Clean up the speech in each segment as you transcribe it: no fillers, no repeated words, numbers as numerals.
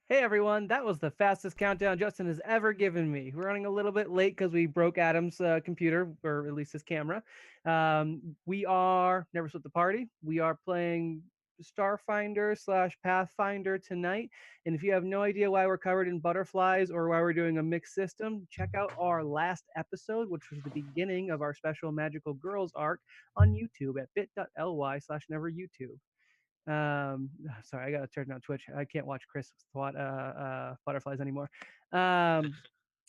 Hey everyone, that was the fastest countdown Justin has ever given me. We're running a little bit late because we broke Adam's computer, or at least his camera. We are Never Split the Party. We are playing Starfinder slash Pathfinder tonight. And if you have no idea why we're covered in butterflies or why we're doing a mixed system, check out our last episode, which was the beginning of our special Magical Girls arc on YouTube at bit.ly/neveryoutube. Sorry, I gotta turn down Twitch. I can't watch Chris butterflies anymore.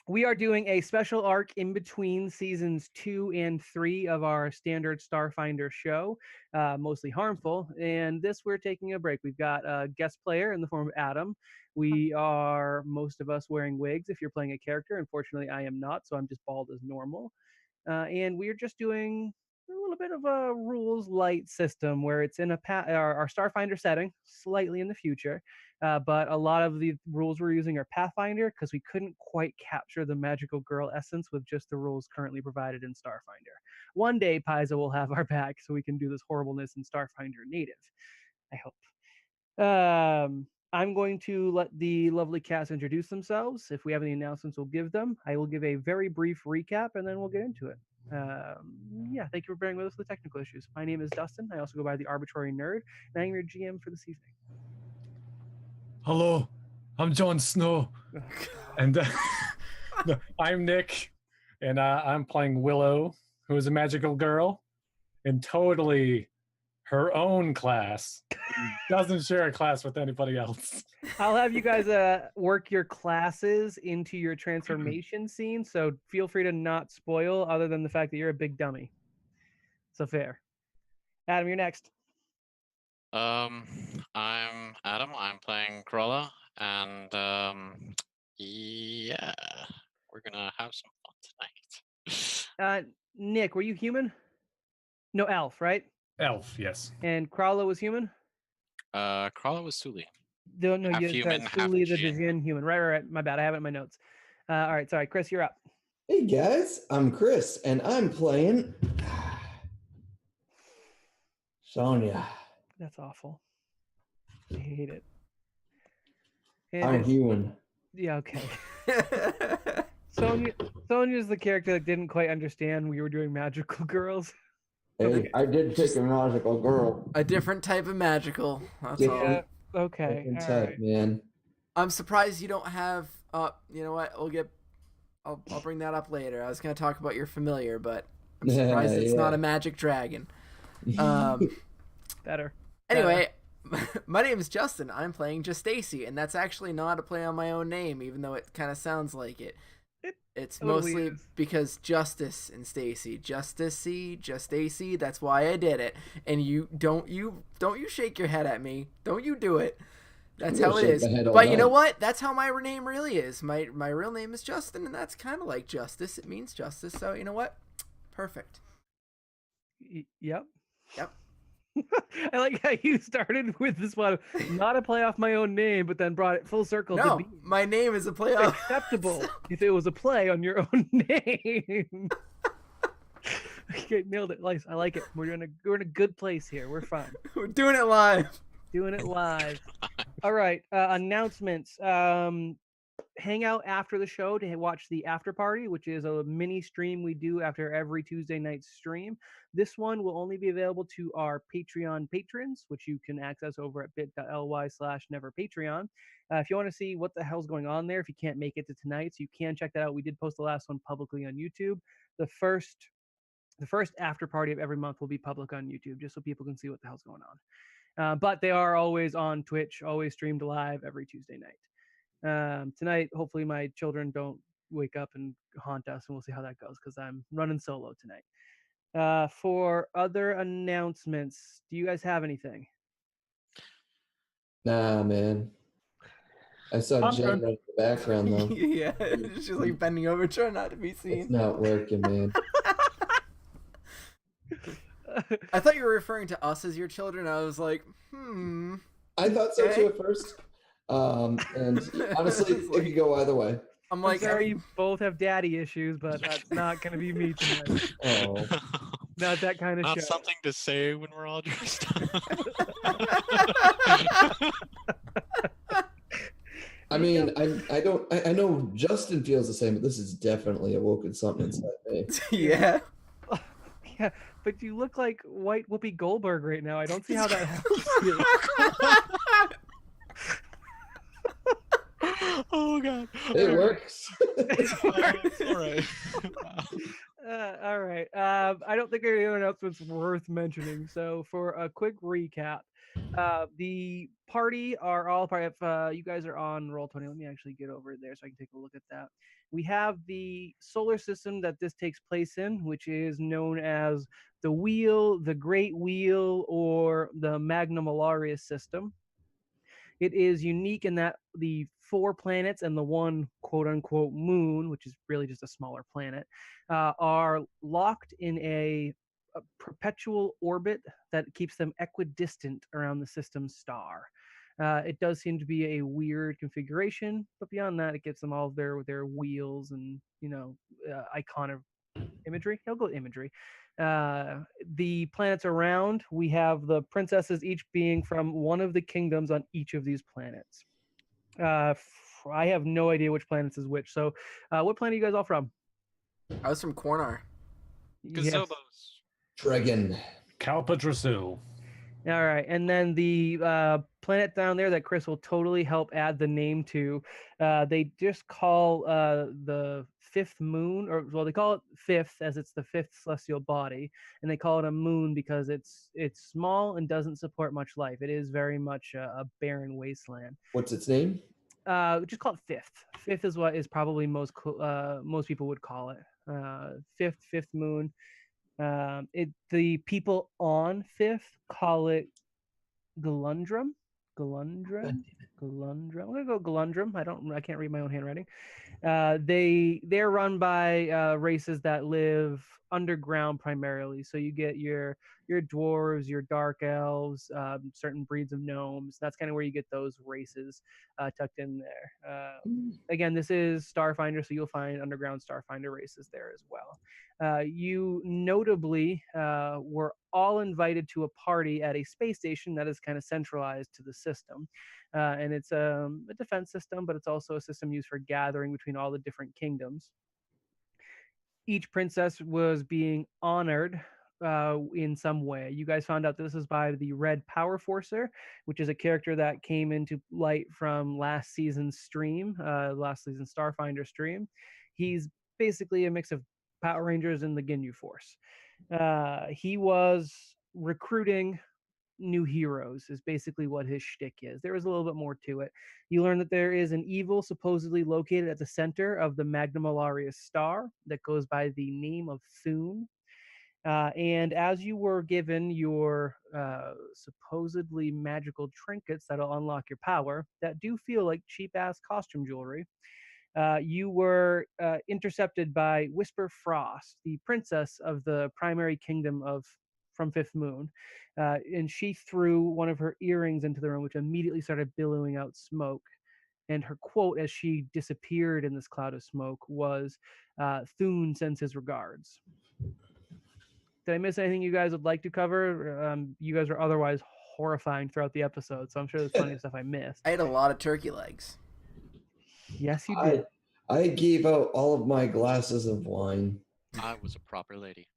We are doing a special arc in between seasons 2 and 3 of our standard Starfinder show, mostly harmful. And this we're taking a break. We've got a guest player in the form of Adam. We are most of us wearing wigs if you're playing a character. Unfortunately, I am not, so I'm just bald as normal. And we're just doing a little bit of a rules light system where it's in our Starfinder setting, slightly in the future. But a lot of the rules we're using are Pathfinder because we couldn't quite capture the magical girl essence with just the rules currently provided in Starfinder. One day, Paizo will have our back so we can do this horribleness in Starfinder native. I hope. I'm going to let the lovely cast introduce themselves. If we have any announcements, we'll give them. I will give a very brief recap and then we'll get into it. Yeah, thank you for bearing with us with the technical issues. My name is Dustin. I also go by the Arbitrary Nerd, and I'm your GM for this evening. Hello, I'm Jon Snow, and I'm Nick, and I'm playing Willow, who is a magical girl, and totally her own class. Doesn't share a class with anybody else. I'll have you guys work your classes into your transformation scene, so feel free to not spoil other than the fact that you're a big dummy. So fair. Adam, you're next. I'm Adam. I'm playing Crawler, and yeah, we're gonna have some fun tonight. Nick, were you human? No, elf, right? Elf, yes. And Krala was human? Crawler was Suli. No, Half you human, said half Suli the Djinn. Djinn human. Right. My bad. I have it in my notes. All right, sorry. Chris, you're up. Hey guys, I'm Chris, and I'm playing Sonia. That's awful. I hate it. I'm human. Yeah, okay. Sonia's the character that didn't quite understand we were doing magical girls. Hey, I did pick a magical girl. A different type of magical. That's all. Yeah, okay. Different all type, right. man. I'm surprised you don't have. You know what? I'll bring that up later. I was gonna talk about your familiar, but I'm surprised it's not a magic dragon. Better. Anyway, my name is Justin. I'm playing just Stacy, and that's actually not a play on my own name, even though it kind of sounds like it. It's totally mostly is. because Justice and Stacy, just Stacy. That's why I did it. And you don't shake your head at me. Don't you do it. That's how it is. But you know what? That's how my name really is. My real name is Justin, and that's kind of like justice. It means justice. So you know what? Perfect. Yep. Yep. I like how you started with this one, not a play off my own name, but then brought it full circle No, to be my name is a play off. acceptable if it was a play on your own name. Okay, nailed it. I like it. We're in a good place here. We're fine. We're doing it live. Doing it live. All right. Announcements. Hang out after the show to watch the after party, which is a mini stream we do after every Tuesday night stream. This one will only be available to our Patreon patrons, which you can access over at bit.ly/neverpatreon. If you want to see what the hell's going on there, if you can't make it to tonight, so you can check that out. We did post the last one publicly on YouTube. The first after party of every month will be public on YouTube, just so people can see what the hell's going on. But they are always on Twitch, always streamed live every Tuesday night. Tonight, hopefully my children don't wake up and haunt us, and we'll see how that goes because I'm running solo tonight. For other announcements, do you guys have anything? Nah, man. I saw Jen in the background though. Yeah, she's like bending over, trying not to be seen. It's not working, man. I thought you were referring to us as your children. I was like, I thought so too at first. And honestly, it could go either way. I'm like, sorry, you both have daddy issues, but that's not going to be me tonight. Oh, Not that kind of Not show. something to say when we're all dressed up. I mean, I know Justin feels the same, but this is definitely awoken something inside me. Yeah. Yeah, but you look like white Whoopi Goldberg right now. I don't see how that helps you. Oh god. It works. All right. Wow. All right. I don't think any other announcements worth mentioning. So for a quick recap, the party are all part. If you guys are on Roll20, let me actually get over there so I can take a look at that. We have the solar system that this takes place in, which is known as the Wheel, the Great Wheel, or the Magna Malaria system. It is unique in that the 4 planets and the one quote unquote moon, which is really just a smaller planet, are locked in a perpetual orbit that keeps them equidistant around the system's star. It does seem to be a weird configuration, but beyond that, it gives them all of their wheels and iconic imagery. He'll go imagery. The planets around, we have the princesses each being from one of the kingdoms on each of these planets. I have no idea which planets is which. So, what planet are you guys all from? I was from Cornar. Yes. Gazobos. Dragon. Calpatrasil. All right, and then the planet down there that Chris will totally help add the name to, they just call the fifth moon, or well, they call it fifth as it's the fifth celestial body, and they call it a moon because it's small and doesn't support much life. It is very much a barren wasteland. What's its name? Just call it fifth. Fifth is what is probably most people would call it. Fifth moon. The people on fifth call it Galundrum. Galundrum. I'm gonna go Galundrum. I can't read my own handwriting. They're run by races that live underground primarily. So you get your dwarves, your dark elves, certain breeds of gnomes. That's kind of where you get those races tucked in there. Again, this is Starfinder, so you'll find underground Starfinder races there as well. You notably were all invited to a party at a space station that is kind of centralized to the system. And it's a defense system, but it's also a system used for gathering between all the different kingdoms. Each princess was being honored in some way. You guys found out this is by the Red Power Forcer, which is a character that came into light from last season's stream, last season's Starfinder stream. He's basically a mix of Power Rangers and the Ginyu Force. He was recruiting new heroes is basically what his shtick is. There is a little bit more to it. You learn that there is an evil supposedly located at the center of the Magna Malaria star that goes by the name of Thune. And as you were given your supposedly magical trinkets that'll unlock your power, that do feel like cheap ass costume jewelry, you were intercepted by Whisper Frost, the princess of the primary kingdom from Fifth Moon, and she threw one of her earrings into the room, which immediately started billowing out smoke. And her quote as she disappeared in this cloud of smoke was, "Thune sends his regards." Did I miss anything you guys would like to cover? You guys are otherwise horrifying throughout the episode, so I'm sure there's plenty of stuff I missed. I ate a lot of turkey legs. Yes, you did. I gave out all of my glasses of wine. I was a proper lady.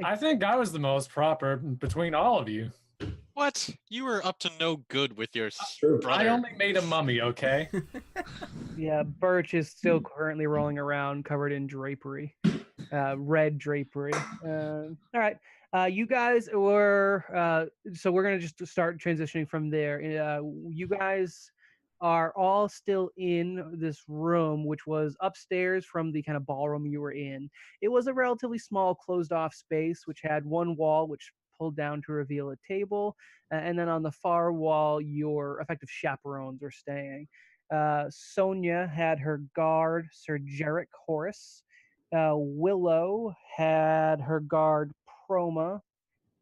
I think I was the most proper between all of you. What? You were up to no good with your True. brother. I only made a mummy, okay? Yeah, Birch is still currently rolling around covered in drapery, red drapery. All right. You guys were, so we're going to just start transitioning from there. You guys are all still in this room, which was upstairs from the kind of ballroom you were in. It was a relatively small closed off space, which had one wall, which pulled down to reveal a table. And then on the far wall, your effective chaperones were staying. Sonia had her guard, Sir Jarek Horace. Willow had her guard, Proma.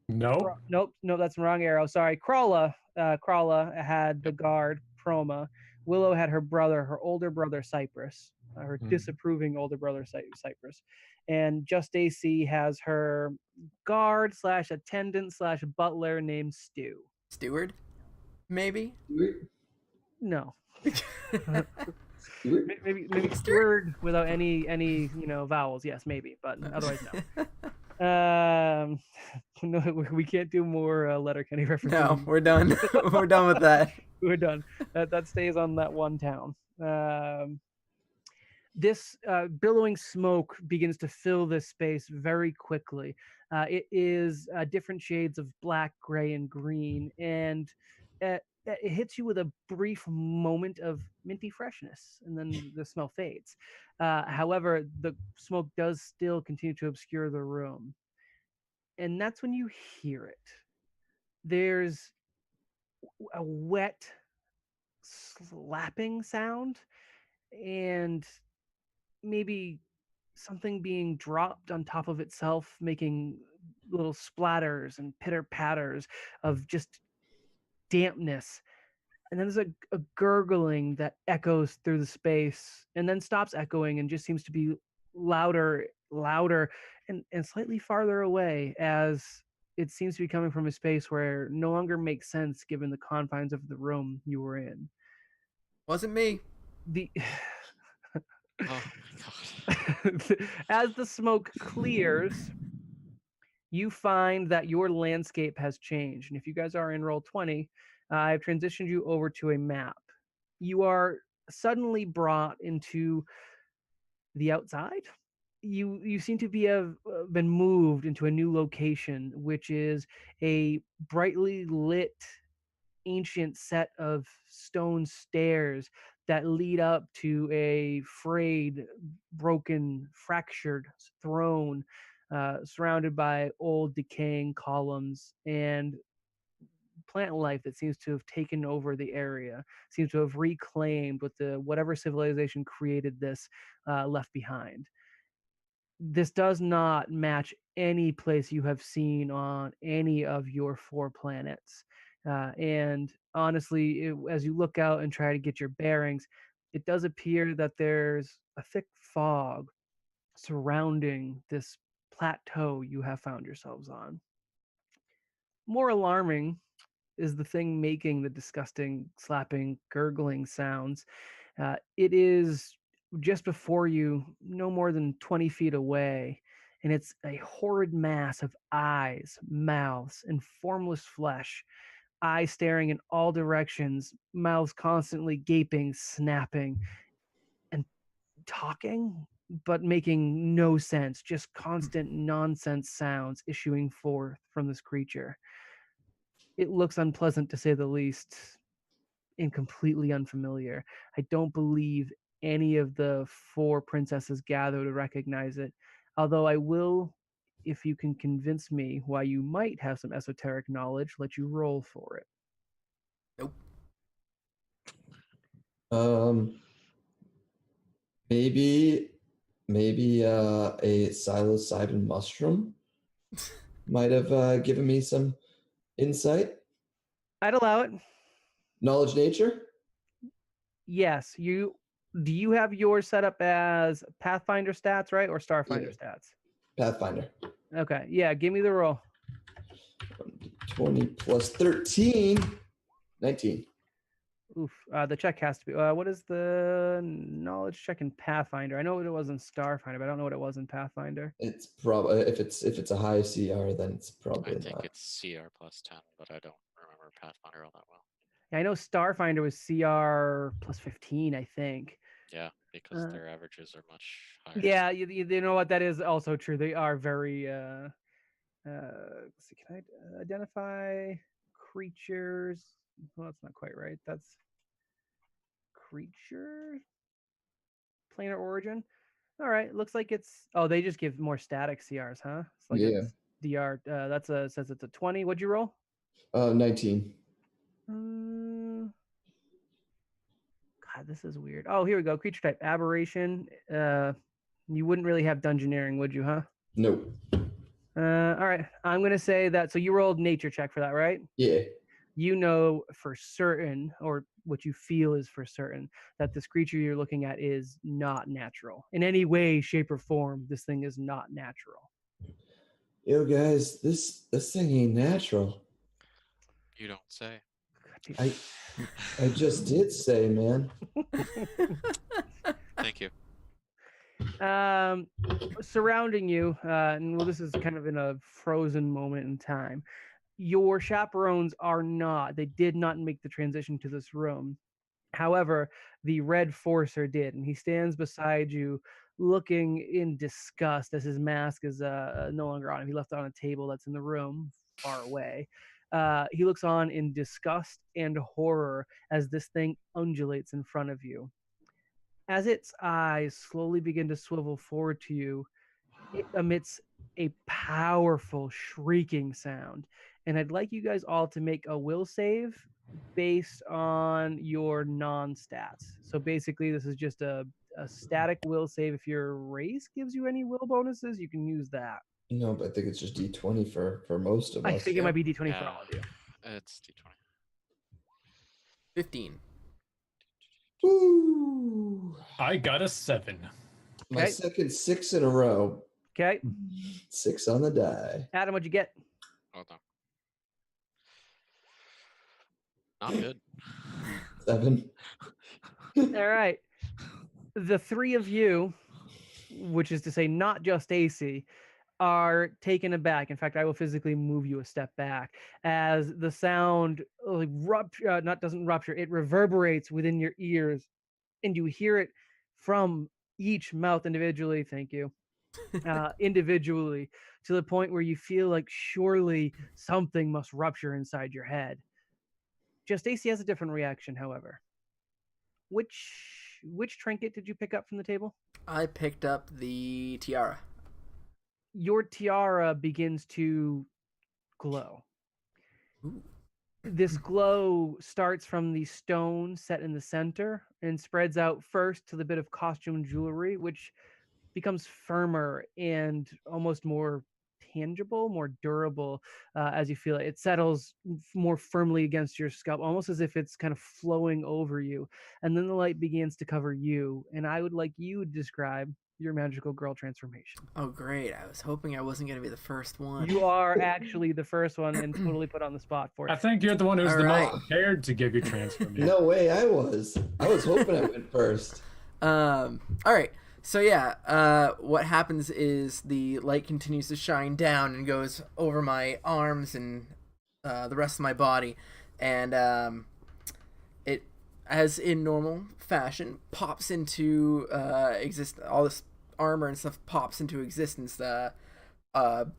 Nope. Nope, that's the wrong arrow. Sorry, Krala had the guard, Proma. Willow had her brother, her older brother, Cypress, her disapproving older brother, Cypress. And Just AC has her guard / attendant / butler named Stu. Steward? Maybe. No. Stewart? Maybe steward without any vowels. Yes, maybe, but otherwise no. No, we can't do more Letterkenny references. No, we're done. We're done with that. We're done. That stays on that one town. This billowing smoke begins to fill this space very quickly. It is different shades of black, gray, and green, and it hits you with a brief moment of minty freshness, and then the smell fades. However, the smoke does still continue to obscure the room, and that's when you hear it. There's a wet slapping sound, and maybe something being dropped on top of itself, making little splatters and pitter patters of just dampness. And then there's a gurgling that echoes through the space and then stops echoing and just seems to be louder, and slightly farther away, as it seems to be coming from a space where no longer makes sense given the confines of the room you were in. Wasn't me. The Oh my god. as the smoke clears, you find that your landscape has changed. And if you guys are in Roll20, I've transitioned you over to a map. You are suddenly brought into the outside. You seem to be have been moved into a new location, which is a brightly lit ancient set of stone stairs that lead up to a frayed, broken, fractured throne, surrounded by old decaying columns and plant life that seems to have taken over the area, seems to have reclaimed what the whatever civilization created this left behind. This does not match any place you have seen on any of your 4 planets. And honestly, as you look out and try to get your bearings, it does appear that there's a thick fog surrounding this plateau you have found yourselves on. More alarming is the thing making the disgusting, slapping, gurgling sounds. It is just before you, no more than 20 feet away, and it's a horrid mass of eyes, mouths, and formless flesh. Eyes staring in all directions, mouths constantly gaping, snapping, and talking, but making no sense, just constant nonsense sounds issuing forth from this creature. It looks unpleasant to say the least, and completely unfamiliar. I don't believe any of the 4 princesses gather to recognize it, although I will, if you can convince me why you might have some esoteric knowledge, let you roll for it. Nope. Maybe a psilocybin mushroom might have given me some insight. I'd allow it. Knowledge nature? Yes, do you have yours set up as Pathfinder stats, right? Or Starfinder stats? Pathfinder. Okay, yeah, give me the roll. 20 plus 13. 19. Oof, the check has to be. What is the knowledge check in Pathfinder? I know what it was in Starfinder, but I don't know what it was in Pathfinder. It's probably if it's a high CR, then it's I probably think not. it's CR plus 10, but I don't remember Pathfinder all that well. Yeah, I know Starfinder was CR plus 15, I think. Yeah, because their averages are much higher. Yeah, you know what? That is also true. They are very. Let's see, can I identify creatures? Well, that's not quite right. That's creature planar origin. All right, looks like it's. Oh, they just give more static CRs, huh? It's like Yeah. it's DR. Says it's a 20. What'd you roll? 19. God, this is weird. Oh, here we go. Creature type aberration. You wouldn't really have dungeoneering, would you, huh? Nope. All right. I'm gonna say that. So you rolled nature check for that, right? Yeah. You know for certain, or what you feel is for certain, that this creature you're looking at is not natural in any way, shape, or form. This thing is not natural. Yo, guys, this thing ain't natural. You don't say. back to you. I just did say, man. Thank you. Surrounding you, and well, this is kind of in a frozen moment in time. Your chaperones are not. They did not make the transition to this room. However, the Red Forcer did, and he stands beside you, looking in disgust as his mask is no longer on him. He left it on a table that's in the room far away. He looks on in disgust and horror as this thing undulates in front of you. As its eyes slowly begin to swivel forward to you, it emits a powerful shrieking sound. And I'd like you guys all to make a will save based on your non-stats. So basically, this is just a static will save. If your race gives you any will bonuses, you can use that. No, but I think it's just D20 for most of us. I think it might be D20 for Yeah. all of you. It's D20. 15. Woo! I got a 7. My Okay. second 6 in a row. Okay. 6 on the die. Adam, what'd you get? Hold on. Not good. 7. All right. The three of you, which is to say not just AC, are taken aback. In fact, I will physically move you a step back as the sound like doesn't rupture, it reverberates within your ears, and you hear it from each mouth individually. Thank you. Individually, to the point where you feel like surely something must rupture inside your head. Just AC has a different reaction, however. Which trinket did you pick up from the table? I picked up the tiara. Your tiara begins to glow. Ooh. This glow starts from the stone set in the center and spreads out first to the bit of costume jewelry, which becomes firmer and almost more tangible, more durable as you feel it. It settles more firmly against your scalp, almost as if it's kind of flowing over you. And then the light begins to cover you. And I would like you to describe your magical girl transformation. Oh, great. I was hoping I wasn't going to be the first one. You are actually the first one and totally put on the spot for it. I think you're the one who's All the right. most prepared to give your transformation. No way, I was. I was hoping I went first. All right. So yeah, what happens is the light continues to shine down and goes over my arms and the rest of my body, and it, as in normal fashion, pops into all this armor and stuff pops into existence. What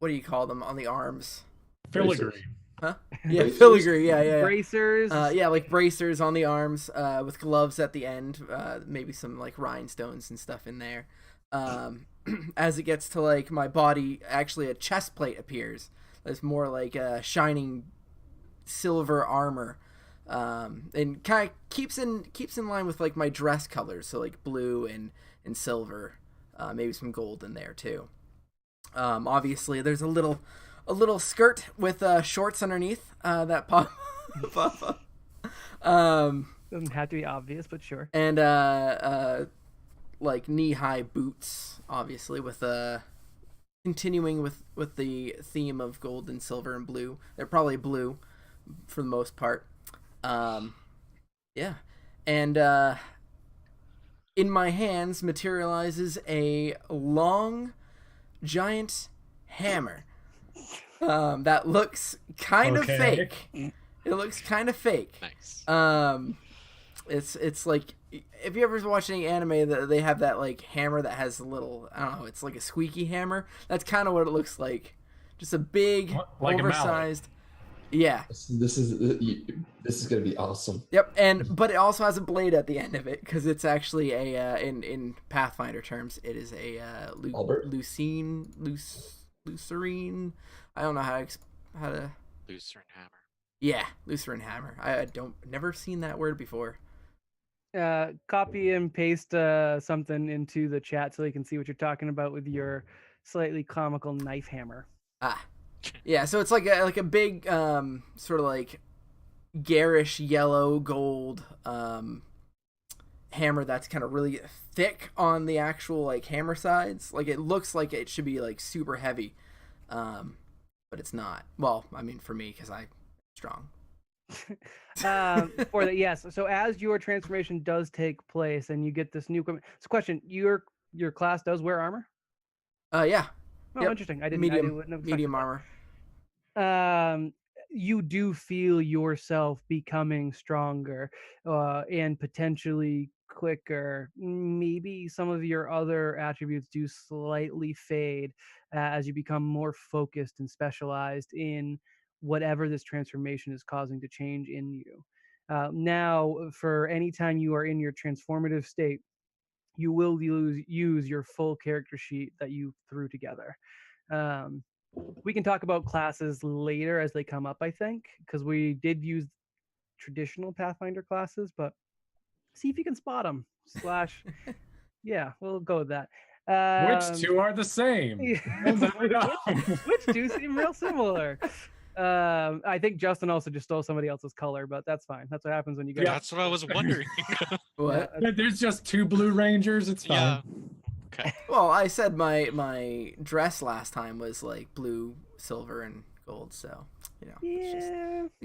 do you call them on the arms? Filigree. Huh? Yeah, Bracers? filigree. Yeah. Bracers. Yeah, like bracers on the arms, with gloves at the end, maybe some like rhinestones and stuff in there. As it gets to like my body, actually a chest plate appears. It's more like a shining silver armor, and kind of keeps in line with like my dress colors, so like blue and silver, maybe some gold in there too. Obviously, there's a little skirt with shorts underneath that pop up. Doesn't have to be obvious, but sure. And like knee-high boots, obviously, with continuing with the theme of gold and silver and blue. They're probably blue for the most part. Yeah. And in my hands materializes a long, giant hammer. That looks kind of fake. It looks kind of fake. Nice. It's like, if you ever watch any anime, they have that like hammer that has a little, I don't know, it's like a squeaky hammer. That's kind of what it looks like. Just a big, like oversized. Yeah. This is gonna be awesome. Yep. But it also has a blade at the end of it, because it's actually a in Pathfinder terms, it is a Lucerne. I don't know how to. Lucerne hammer. Yeah, Lucerne hammer. I never seen that word before. Copy and paste something into the chat so they can see what you're talking about with your slightly comical knife hammer. Ah, yeah. So it's like a big sort of like garish yellow gold hammer that's kind of really thick on the actual like hammer sides. Like it looks like it should be like super heavy, but it's not. Well, I mean for me, because I strong. For that, yes. So as your transformation does take place and you get this new equipment. So question, your class does wear armor? Yeah. Oh, Yep. interesting. I Medium wouldn't have expected armor. that. You do feel yourself becoming stronger and potentially quicker. Maybe some of your other attributes do slightly fade as you become more focused and specialized in whatever this transformation is causing to change in you. Now, for any time you are in your transformative state, you will use your full character sheet that you threw together. We can talk about classes later as they come up, I think, because we did use traditional Pathfinder classes, but see if you can spot them. Yeah, we'll go with that. Which two are the same? which two seem real similar. I think Justin also just stole somebody else's color, but that's fine. That's what happens when you go. Yeah. That's what I was wondering. What? There's just 2 Blue Rangers. It's fine. Yeah. Okay. Well, I said my dress last time was like blue, silver, and gold. So it's just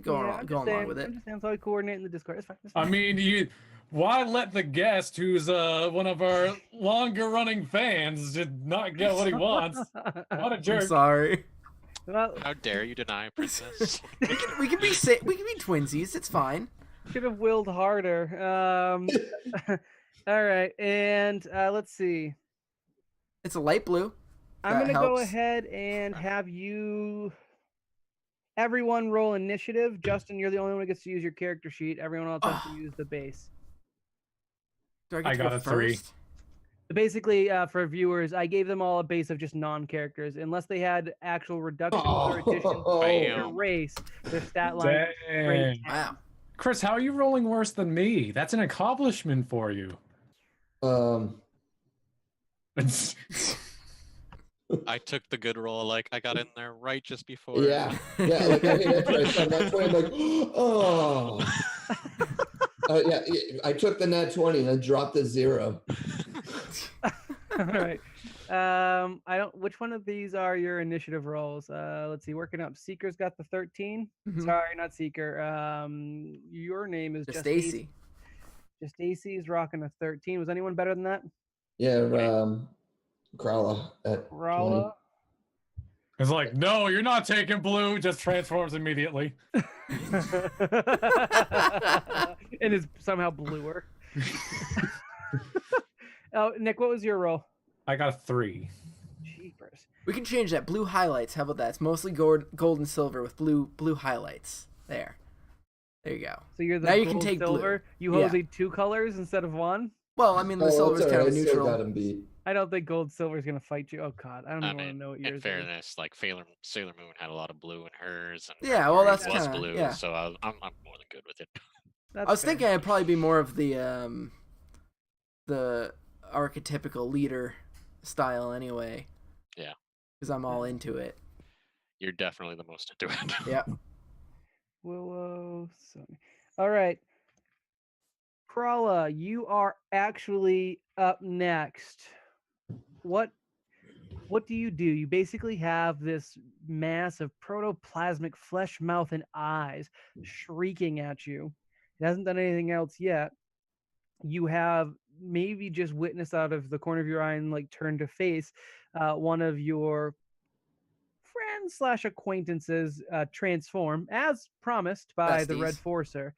going along with it. I'm just saying, so I coordinate in the Discord. It's fine. I mean, why let the guest, who's one of our longer running fans, just not get what he wants? What a jerk! I'm sorry. Well, How dare you deny a princess? We can be twinsies. It's fine. should have willed harder. All right, and let's see. It's a light blue. I'm That gonna go helps. ahead and have everyone roll initiative. Justin, you're the only one who gets to use your character sheet. Everyone else has to use the base. Do I get I to got go a 3. first? Basically, for viewers, I gave them all a base of just non-characters, unless they had actual reductions or additions to their Bam. race. Their stat line was straight Dang. 10. Wow. Chris, how are you rolling worse than me? That's an accomplishment for you. I took the good roll. Like I got in there right just before. Yeah. Like I hit enter, I saw nat 20. I'm like, oh. Yeah, I took the nat 20 and I dropped the 0. All right. Which one of these are your initiative rolls? Let's see. Working up. Seeker's got the 13. Mhm. Sorry, not Seeker. Your name is Just Just Stacy. Just AC is rocking a 13. Was anyone better than that? Yeah, Krala at 20. Rala. It's like, no, you're not taking blue. Just transforms immediately. And is somehow bluer. Oh, Nick, what was your roll? I got a 3. Jeepers. We can change that. Blue highlights. How about that? It's mostly gold and silver with blue highlights. There you go. So you're the Now you gold, can take blue. silver. You Yeah. hosed 2 colors instead of 1. Well, I mean the Oh, silver's it's kind alright. of I still neutral. got him beat. I don't think gold silver is gonna fight you. Oh God, I don't I even want to mean, know what in yours is. fairness, like Sailor Moon had a lot of blue in hers, and Yeah, well, Mercury's that's was kinda- blue, yeah. so I'm more than good with it. That's I was fair. thinking I'd probably be more of the archetypical leader style anyway. Yeah. Because I'm all into it. You're definitely the most into it. Yeah. Willow. All right. Krala, you are actually up next. What do? You basically have this mass of protoplasmic flesh, mouth, and eyes shrieking at you. It hasn't done anything else yet. You have maybe just witnessed out of the corner of your eye and like turned to face one of your friends / acquaintances transform as promised by the Red Besties. Forcer.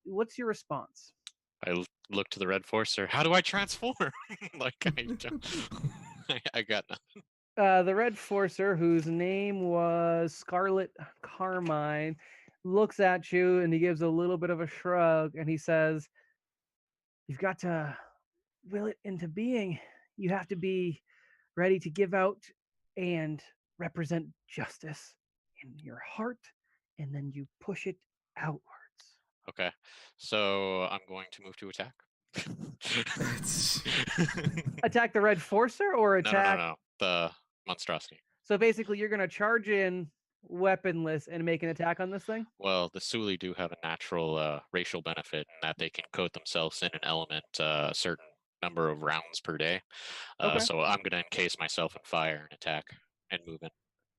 What's your response? I look to the Red Forcer. How do I transform? Like I got nothing. The Red Forcer, whose name was Scarlet Carmine, looks at you and he gives a little bit of a shrug and he says, "You've got to will it into being. You have to be ready to give out and represent justice in your heart, and then you push it outwards." Okay, so I'm going to move to attack. Attack the Red Forcer or attack? No. The monstrosity. So basically, you're going to charge in weaponless and make an attack on this thing? Well, the Suli do have a natural racial benefit in that they can coat themselves in an element a certain number of rounds per day. Okay. So I'm going to encase myself in fire and attack and movement.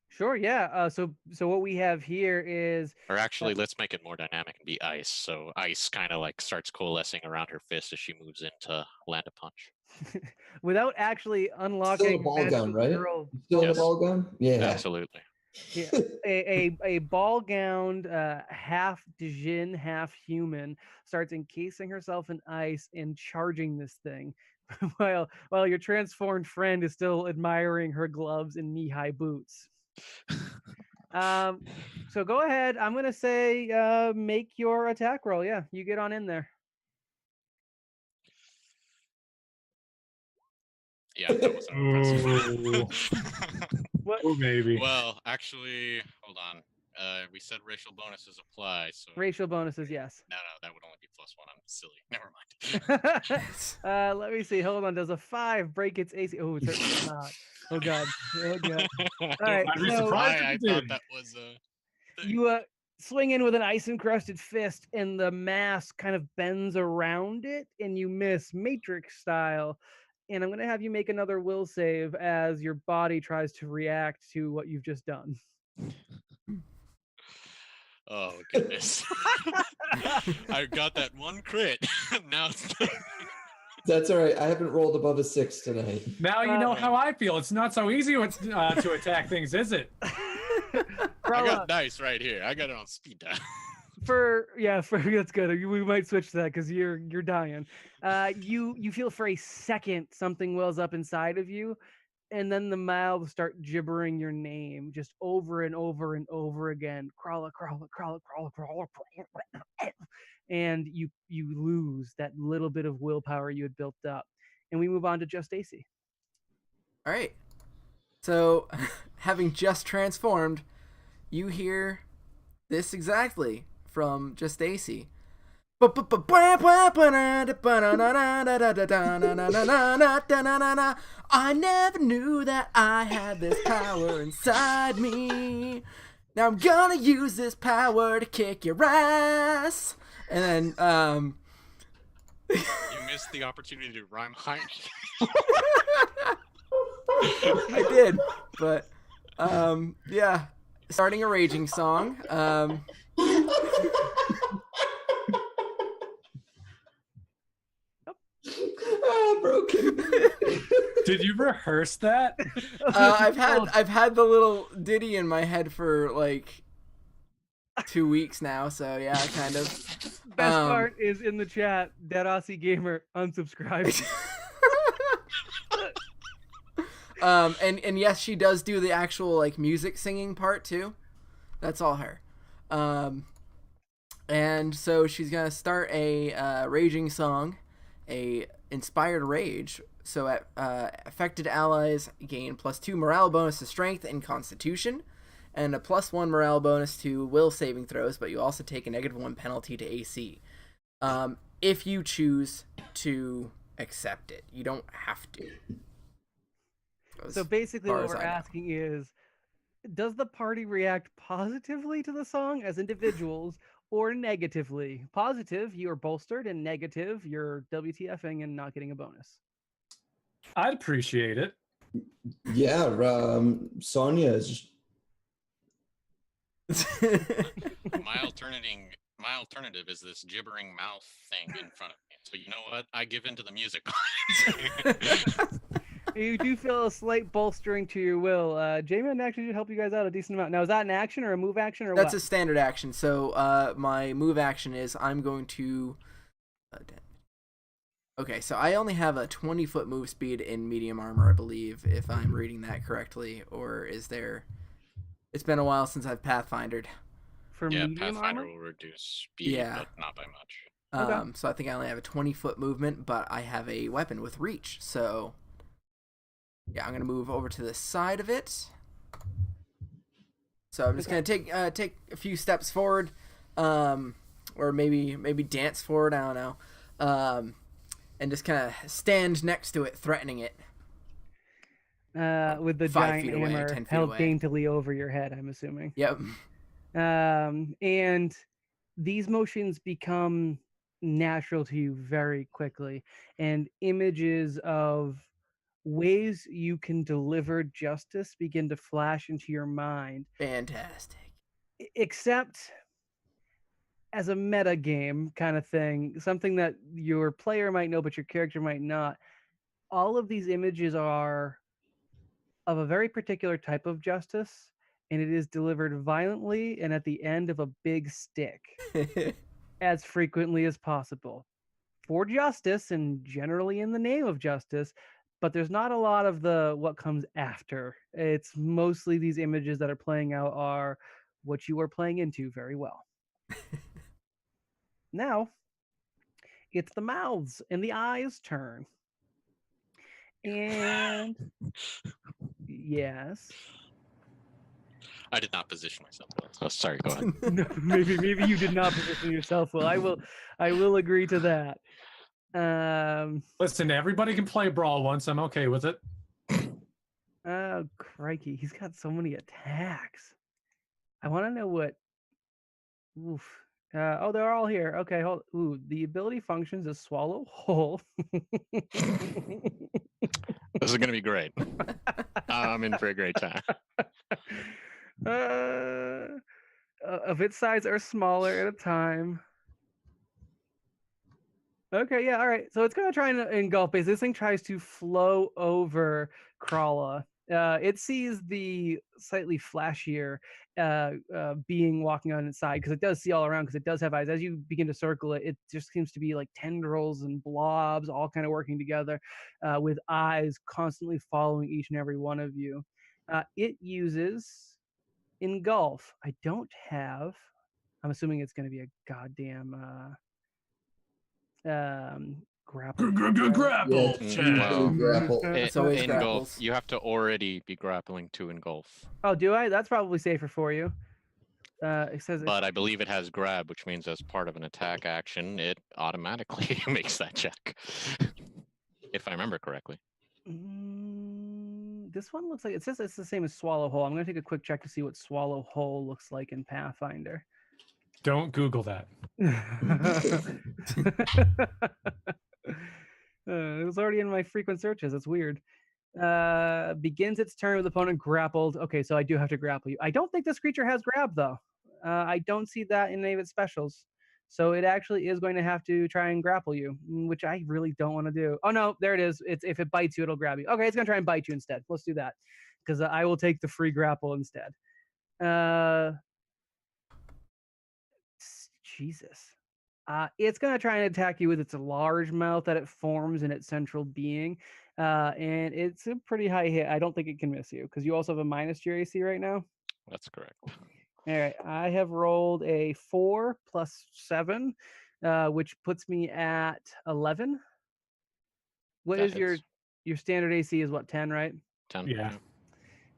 Sure, yeah. So what we have here is Or actually, let's make it more dynamic and be ice. So ice kind of like starts coalescing around her fist as she moves in to land a punch. without actually Still a unlocking ball gun, magical right? girl. Still in the Yes. ball gun? Yeah. Absolutely. Yeah, a ball gowned, half djinn, half human starts encasing herself in ice and charging this thing, while your transformed friend is still admiring her gloves and knee high boots. Um, so go ahead. I'm gonna say, make your attack roll. Yeah, you get on in there. Yeah, that wasn't impressive. What Oh, baby. Well, actually, hold on. We said racial bonuses apply, so racial bonuses? Yes. no, that would only be +1. I'm silly. Never mind. Let me see. Hold on. Does a 5 break its AC? Oh, it certainly does not. Oh god. Oh god. I All don't right. I'd be know So surprised why if I it thought did. that was a thing. you swing in with an ice encrusted fist, and the mass kind of bends around it, and you miss Matrix style. And I'm gonna have you make another will save as your body tries to react to what you've just done. Oh goodness. I got that one crit. Now it's That's all right. I haven't rolled above a 6 tonight. Now you know how I feel. It's not so easy to attack things, is it? I Krala, got dice right here. I got it on speed dial. for that's good. We might switch to that because you're dying. You feel for a second something wells up inside of you, and then the mouths start gibbering your name just over and over and over again. Crawler, crawler, crawler, crawler, crawler, crawler. And you lose that little bit of willpower you had built up. And we move on to just AC. All right. So, having just transformed, you hear this exactly from Just AC. I never knew that I had this power inside me. Now I'm gonna use this power to kick your ass. And then, You missed the opportunity to rhyme high. I did, but yeah, starting a raging song. Broken. Did you rehearse that? I've had the little ditty in my head for like 2 weeks now, so yeah, kind of. Best part is in the chat. Dead Aussie Gamer unsubscribed. And yes, she does do the actual like music singing part too. That's all her. And so she's gonna start a raging song, a inspired rage. So at affected allies gain +2 morale bonus to strength and constitution, and a +1 morale bonus to will saving throws. But you also take a -1 penalty to AC. If you choose to accept it, you don't have to. So basically, what we're asking is, does the party react positively to the song as individuals or negatively? Positive, you are bolstered, and negative, you're WTFing and not getting a bonus. I'd appreciate it. Yeah, Sonia is. My alternative is this gibbering mouth thing in front of me. So you know what? I give in to the music. You do feel a slight bolstering to your will. Jamin actually should help you guys out a decent amount. Now, is that an action or a move action or That's what? a standard action. So my move action is I'm going to. Okay, so I only have a 20-foot move speed in medium armor, I believe, if I'm reading that correctly. Or is there? It's been a while since I've Pathfindered. For Yeah, medium Pathfinder armor? will reduce speed, Yeah. but not by much. Okay. So I think I only have a 20-foot movement, but I have a weapon with reach. So yeah, I'm gonna move over to the side of it. So I'm just gonna take a few steps forward, or maybe dance forward. I don't know, and just kind of stand next to it, threatening it. With the 5 giant feet away, hammer 10 feet held away. daintily over your head, I'm assuming. Yep. And these motions become natural to you very quickly, and images of ways you can deliver justice begin to flash into your mind. Fantastic. Except as a meta game kind of thing, something that your player might know but your character might not. All of these images are of a very particular type of justice, and it is delivered violently and at the end of a big stick as frequently as possible for justice and generally in the name of justice. But there's not a lot of the what comes after. It's mostly these images that are playing out are what you are playing into very well. Now it's the mouths and the eyes turn. And yes. I did not position myself well. So sorry, go ahead. No, maybe you did not position yourself well. I will agree to that. Listen, everybody can play Brawl once. I'm okay with it. Oh, crikey. He's got so many attacks. I want to know what... Oof. Oh, they're all here. Okay, hold. Ooh, the ability functions as swallow whole. This is going to be great. I'm in for a great time. Of its size are smaller at a time. Okay, yeah, all right. So it's going to try and engulf base. This thing tries to flow over Krala. It sees the slightly flashier being walking on its side because it does see all around because it does have eyes. As you begin to circle it, it just seems to be like tendrils and blobs all kind of working together with eyes constantly following each and every one of you. It uses engulf. I don't have... I'm assuming it's going to be a goddamn... grapple. Grapple. Yes, Well, grapple. It's always engulf. grapples. You have to already be grappling to engulf. Oh, do I? That's probably safer for you. It says But I believe it has grab, which means as part of an attack action, it automatically makes that check. If I remember correctly. This one looks like it says it's the same as swallow hole. I'm going to take a quick check to see what swallow hole looks like in Pathfinder. Don't Google that. It was already in my frequent searches. That's weird. Begins its turn with opponent grappled. Okay, so I do have to grapple you. I don't think this creature has grab though. I don't see that in any of its specials. So it actually is going to have to try and grapple you, which I really don't want to do. Oh no, there it is. It's if it bites you, it'll grab you. Okay, it's gonna try and bite you instead. Let's do that because I will take the free grapple instead. Jesus. It's going to try and attack you with its large mouth that it forms in its central being. And it's a pretty high hit. I don't think it can miss you because you also have a minus to your AC right now. That's correct. All right. I have rolled a 4 plus 7, which puts me at 11. What That is your standard AC is what, 10, right? 10. Yeah.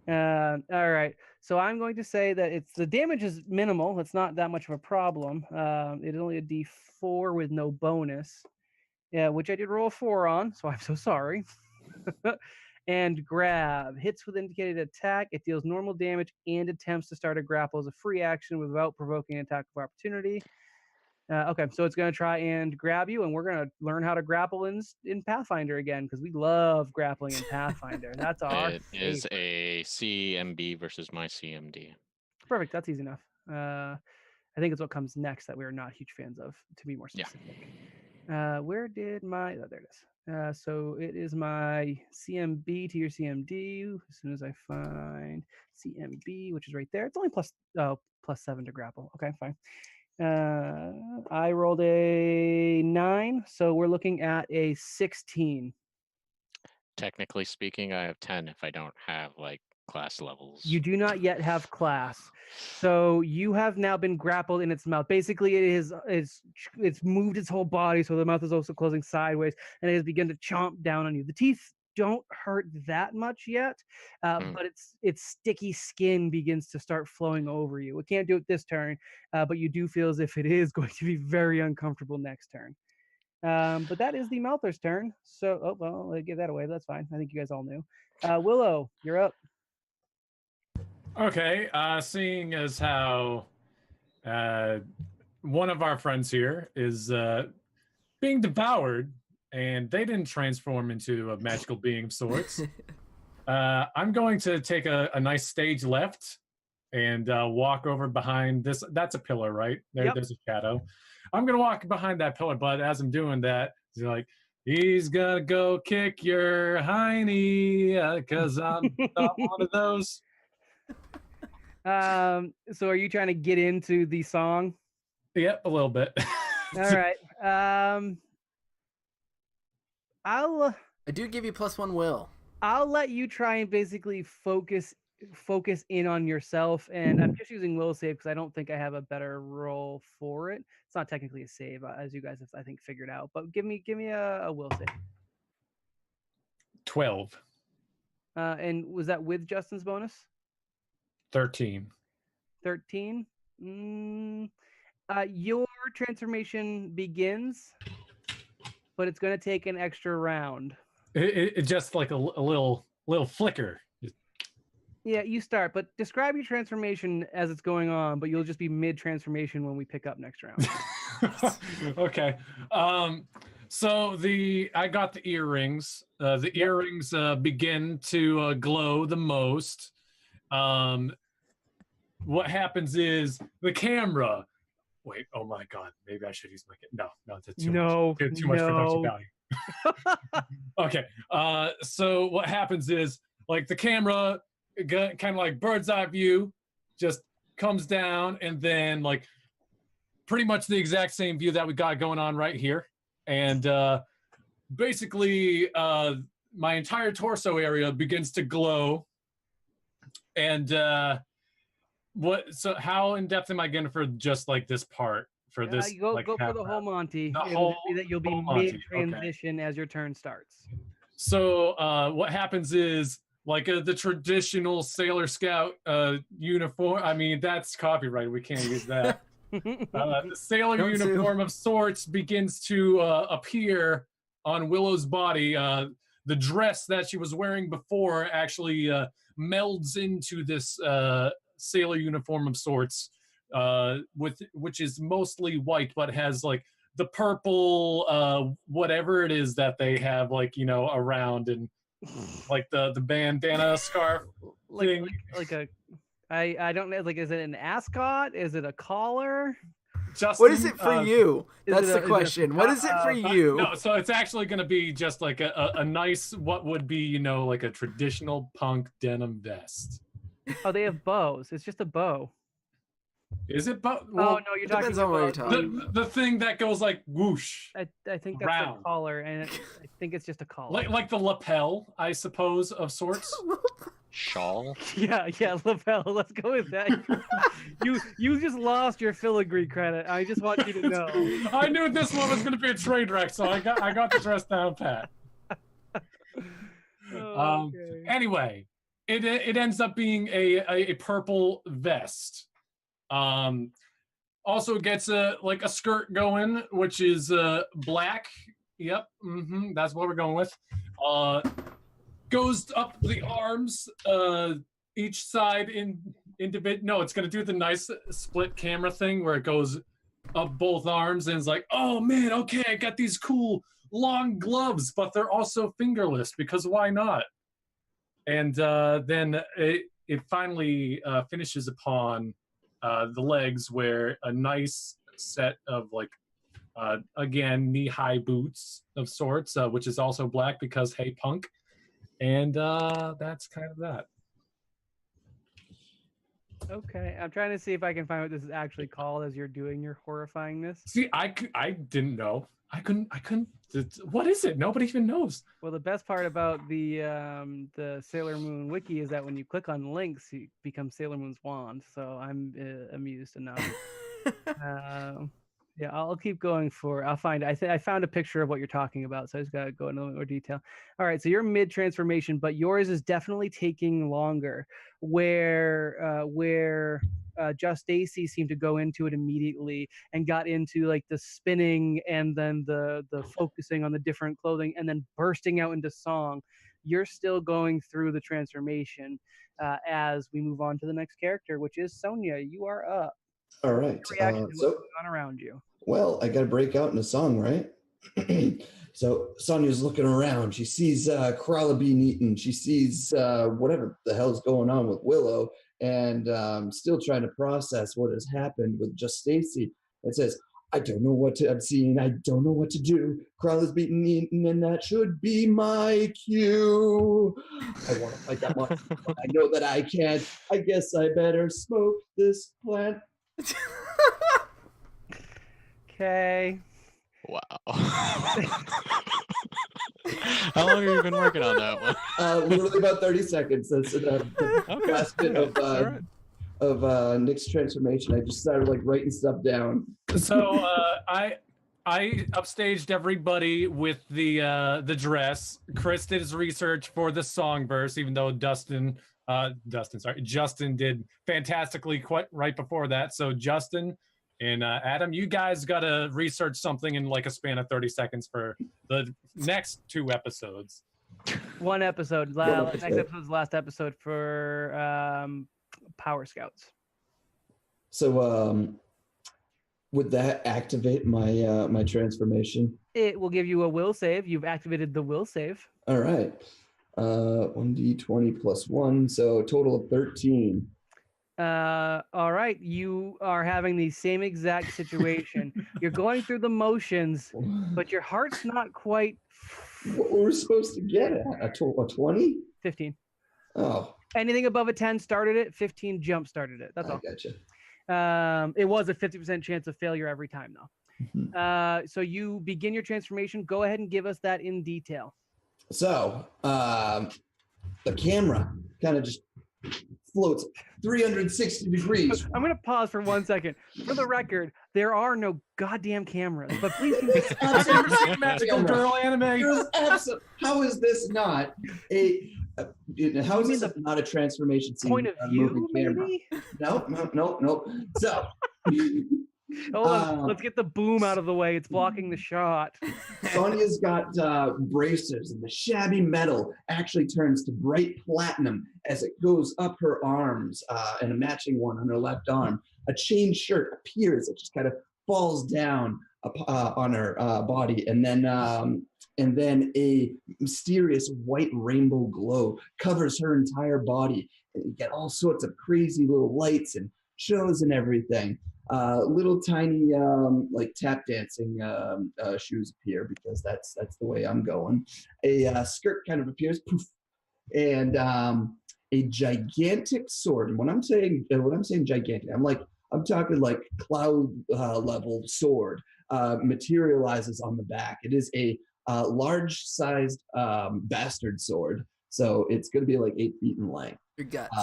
All right. So I'm going to say that the damage is minimal. It's not that much of a problem. It's only a D4 with no bonus. Yeah, which I did roll a 4 on, so I'm so sorry. And grab. Hits with indicated attack. It deals normal damage and attempts to start a grapple as a free action without provoking an attack of opportunity. Okay, so it's going to try and grab you, and we're going to learn how to grapple in Pathfinder again because we love grappling in Pathfinder. That's our It is a CMB versus my CMD. Perfect. That's easy enough. I think it's what comes next that we're not huge fans of, to be more specific. Where did my... Oh, there it is. So it is my CMB to your CMD. As soon as I find CMB, which is right there. It's only plus 7 to grapple. Okay, fine. I rolled a 9, so we're looking at a 16. Technically speaking, I have 10 if I don't have like class levels. You do not yet have class. So you have now been grappled in its mouth. Basically, it's moved its whole body, so the mouth is also closing sideways, and it has begun to chomp down on you. The teeth don't hurt that much yet, but its sticky skin begins to start flowing over you. It can't do it this turn, but you do feel as if it is going to be very uncomfortable next turn. But that is the Mouther's turn. So, well, I'll give that away. That's fine. I think you guys all knew. Willow, you're up. Okay, seeing as how one of our friends here is being devoured and they didn't transform into a magical being of sorts. I'm going to take a nice stage left and walk over behind this. That's a pillar, right? There's a shadow. I'm going to walk behind that pillar, but as I'm doing that, he's like, he's going to go kick your hiney because I'm not one of those. So are you trying to get into the song? Yep, a little bit. All right. I do give you +1 will. I'll let you try and basically focus in on yourself, and I'm just using will save because I don't think I have a better roll for it. It's not technically a save, as you guys have, I think, figured out. But give me a will save. 12. And was that with Justin's bonus? 13. 13. Your transformation begins, but it's going to take an extra round. It just like a little flicker. Yeah, you start, but describe your transformation as it's going on, but you'll just be mid-transformation when we pick up next round. Okay. So I got the earrings. The earrings begin to glow the most. What happens is the camera. Wait, oh my God, maybe I should use my. No, that's too much. Too much production value. Okay. So what happens is like the camera, kind of like bird's eye view, just comes down, and then like pretty much the exact same view that we got going on right here, and basically my entire torso area begins to glow, and so how in depth am I getting for just like this part? For this, go like, for the whole Monty. You'll be mid transition as your turn starts. So what happens is like the traditional Sailor Scout uniform. I mean, that's copyright. We can't use that. The sailor uniform of sorts begins to appear on Willow's body. The dress that she was wearing before actually melds into this sailor uniform of sorts, which is mostly white, but has like the purple whatever it is that they have, like, you know, around, and like the bandana scarf thing. I don't know, like, is it an ascot? Is it a collar? Justin, what is it for you? That's the question. What is it for you? No, so it's actually going to be just like a nice, what would be, you know, like a traditional punk denim vest. Oh, they have bows. It's just a bow. Is it bow? Well, oh no, you're talking about the thing that goes like whoosh. I think that's round. The collar, and I think it's just a collar. Like the lapel, I suppose, of sorts. Shawl. Yeah, lapel. Let's go with that. you just lost your filigree credit. I just want you to know. I knew this one was going to be a trade wreck, so I got the dress down pat. Okay. Anyway, it ends up being a purple vest. Also gets a skirt going, which is black. Yep, that's what we're going with. Goes up the arms, each side individual. No, it's gonna do the nice split camera thing where it goes up both arms, and it's like, oh man, okay, I got these cool long gloves, but they're also fingerless because why not? And then it finally finishes upon the legs, where a nice set of again knee-high boots of sorts, which is also black because hey, punk. And that's kind of that. Okay, I'm trying to see if I can find what this is actually called as you're doing your horrifyingness. See, I didn't know. I couldn't. What is it? Nobody even knows. Well, the best part about the Sailor Moon wiki is that when you click on links, you become Sailor Moon's wand. So I'm amused enough. Yeah, I'll keep going I'll find it. I found a picture of what you're talking about, so I just gotta go into a little more detail. All right, so you're mid transformation, but yours is definitely taking longer. Where Just Stacy seemed to go into it immediately and got into like the spinning and then the focusing on the different clothing and then bursting out into song. You're still going through the transformation as we move on to the next character, which is Sonia. You are up. All right. Reaction to what's going on around you. Well, I got to break out in a song, right? So Sonya's looking around. She sees Crawler being eaten. She sees whatever the hell's going on with Willow, and still trying to process what has happened with just Stacy. It says, I don't know what I'm seeing. I don't know what to do. Crawler's being eaten, and that should be my cue. I want to fight that one. I know that I can't. I guess I better smoke this plant. Okay. Wow. How long have you been working on that one? Literally about 30 seconds. That's the Okay. last bit All right. of Nick's transformation. I just started like writing stuff down. So I upstaged everybody with the dress. Chris did his research for the song verse, even though Justin did fantastically quite right before that. So Justin and Adam, you guys got to research something in like a span of 30 seconds for the next 2 episodes. One episode. episode. Next episode's last episode for Power Scouts. So would that activate my my transformation? It will give you a will save. You've activated the will save. All right. 1d20 plus 1, so a total of 13. All right. You are having the same exact situation. You're going through the motions, but your heart's not quite What were we supposed to get at? A 20? 15. Oh, Anything above a 10 started it. 15 jump started it. That's I all. gotcha. It was a 50% chance of failure every time, though. Mhm. So you begin your transformation. Go ahead and give us that in detail. So the camera kind of just floats 360 degrees. I'm going to pause for 1 second. For the record, there are no goddamn cameras, but please continue. I've never seen Magical Girl anime. How is this not a how is this not a transformation scene? Point of on view, moving camera? maybe? Nope. So Hold on. Let's get the boom out of the way. It's blocking the shot. Sonya's got bracers, and the shabby metal actually turns to bright platinum as it goes up her arms, and a matching one on her left arm. A chain shirt appears; it just kind of falls down on her body, and then a mysterious white rainbow glow covers her entire body, and you get all sorts of crazy little lights and shows and everything. Little tiny like tap dancing shoes appear because that's the way I'm going. A skirt kind of appears, poof, and a gigantic sword. And when I'm saying gigantic, I'm talking like cloud level sword materializes on the back. It is a large sized bastard sword, so it's going to be like 8 feet in length. Your guts.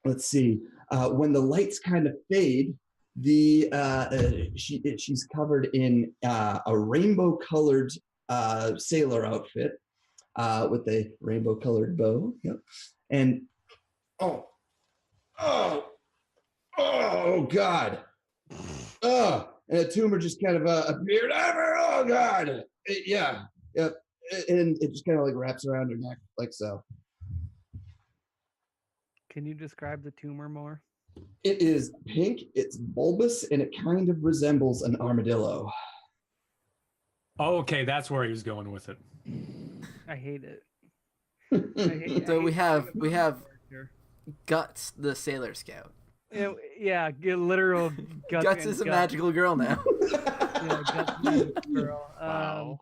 Let's see. When the lights kind of fade, she's covered in a rainbow-colored sailor outfit with a rainbow-colored bow. Yep. And oh God! And a tumor just kind of appeared over. Oh God! Yep. And it just kind of like wraps around her neck like so. Can you describe the tumor more? It is pink, it's bulbous, and it kind of resembles an armadillo. Okay, that's where he was going with it. I hate it. So we have Guts, the Sailor Scout. Yeah, literal Guts. Guts is a magical girl now. Yeah, Guts is a magical girl. Wow.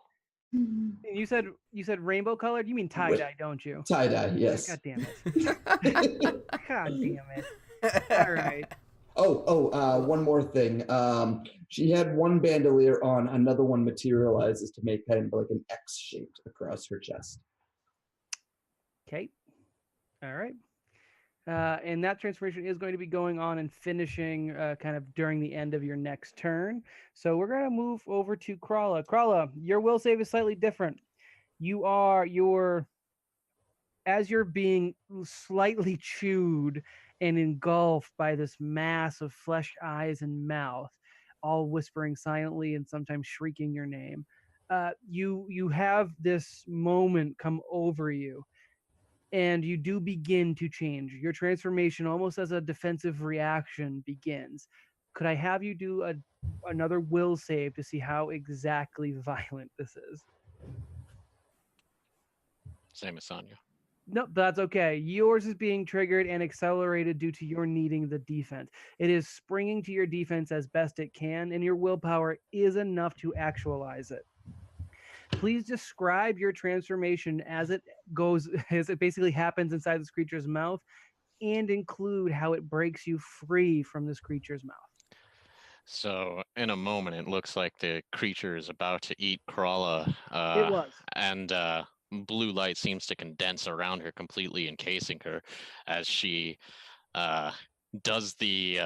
You said rainbow colored? You mean tie-dye, don't you? Tie-dye, yes. God damn it. God damn it. All right. One more thing. She had one bandolier on, another one materializes to make kind of like an X shaped across her chest. Okay. All right. And that transformation is going to be going on and finishing kind of during the end of your next turn. So we're going to move over to Krala. Krala, your will save is slightly different. As you're being slightly chewed and engulfed by this mass of flesh, eyes, and mouth, all whispering silently and sometimes shrieking your name, you have this moment come over you. And you do begin to change. Your transformation, almost as a defensive reaction, begins. could I have you do another will save to see how exactly violent this is? Same as Sonya. Nope, that's okay. Yours is being triggered and accelerated due to your needing the defense. It is springing to your defense as best it can, and your willpower is enough to actualize it. Please describe your transformation as it goes, as it basically happens inside this creature's mouth, and include how it breaks you free from this creature's mouth. So in a moment, it looks like the creature is about to eat Crawla. It was. And blue light seems to condense around her, completely encasing her as she does the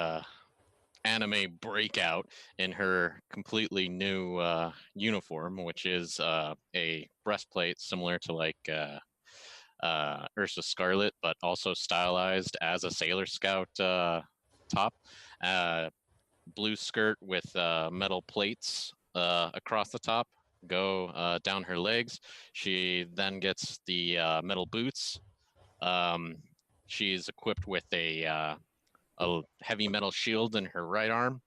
anime breakout in her completely new uniform, which is a breastplate similar to like Ursa Scarlet, but also stylized as a Sailor Scout top. Blue skirt with metal plates across the top go down her legs. She then gets the metal boots. She's equipped with a heavy metal shield in her right arm,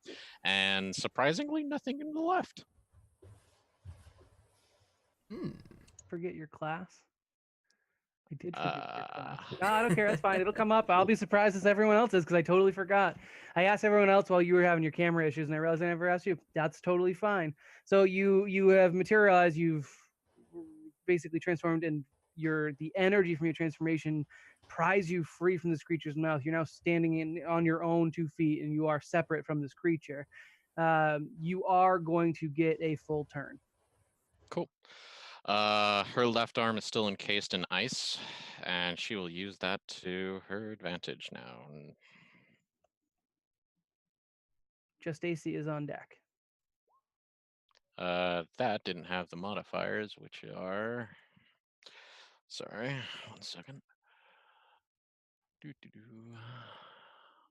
and surprisingly, nothing in the left. Forget your class. I did forget your class. No, I don't care. That's fine. It'll come up. I'll be surprised as everyone else is because I totally forgot. I asked everyone else while you were having your camera issues, and I realized I never asked you. That's totally fine. So you have materialized. You've basically transformed, and the energy from your transformation pries you free from this creature's mouth. You're now standing on your own 2 feet, and you are separate from this creature. You are going to get a full turn. Cool. Her left arm is still encased in ice, and she will use that to her advantage now. Just AC is on deck. That didn't have the modifiers, which are... Sorry, 1 second.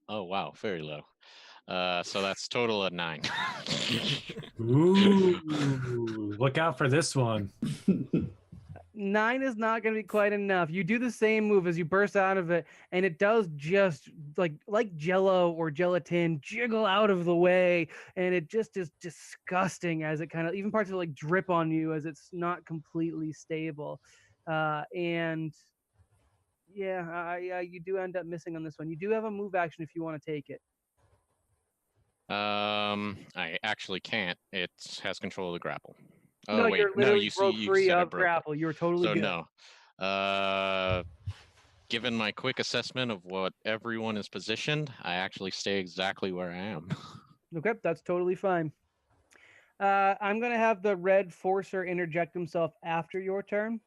Oh, wow, very low. So that's total of 9. Ooh, look out for this one. 9 is not going to be quite enough. You do the same move as you burst out of it, and it does just like Jello or gelatin jiggle out of the way, and it just is disgusting as it kind of, even parts of it like drip on you as it's not completely stable. And yeah, you do end up missing on this one. You do have a move action if you want to take it. I actually can't. It has control of the grapple. Oh, no, wait. you're literally You broke free said I of broke it. grapple. You were totally So good. no. Given my quick assessment of what everyone is positioned, I actually stay exactly where I am. Okay, that's totally fine. I'm going to have the red forcer interject himself after your turn.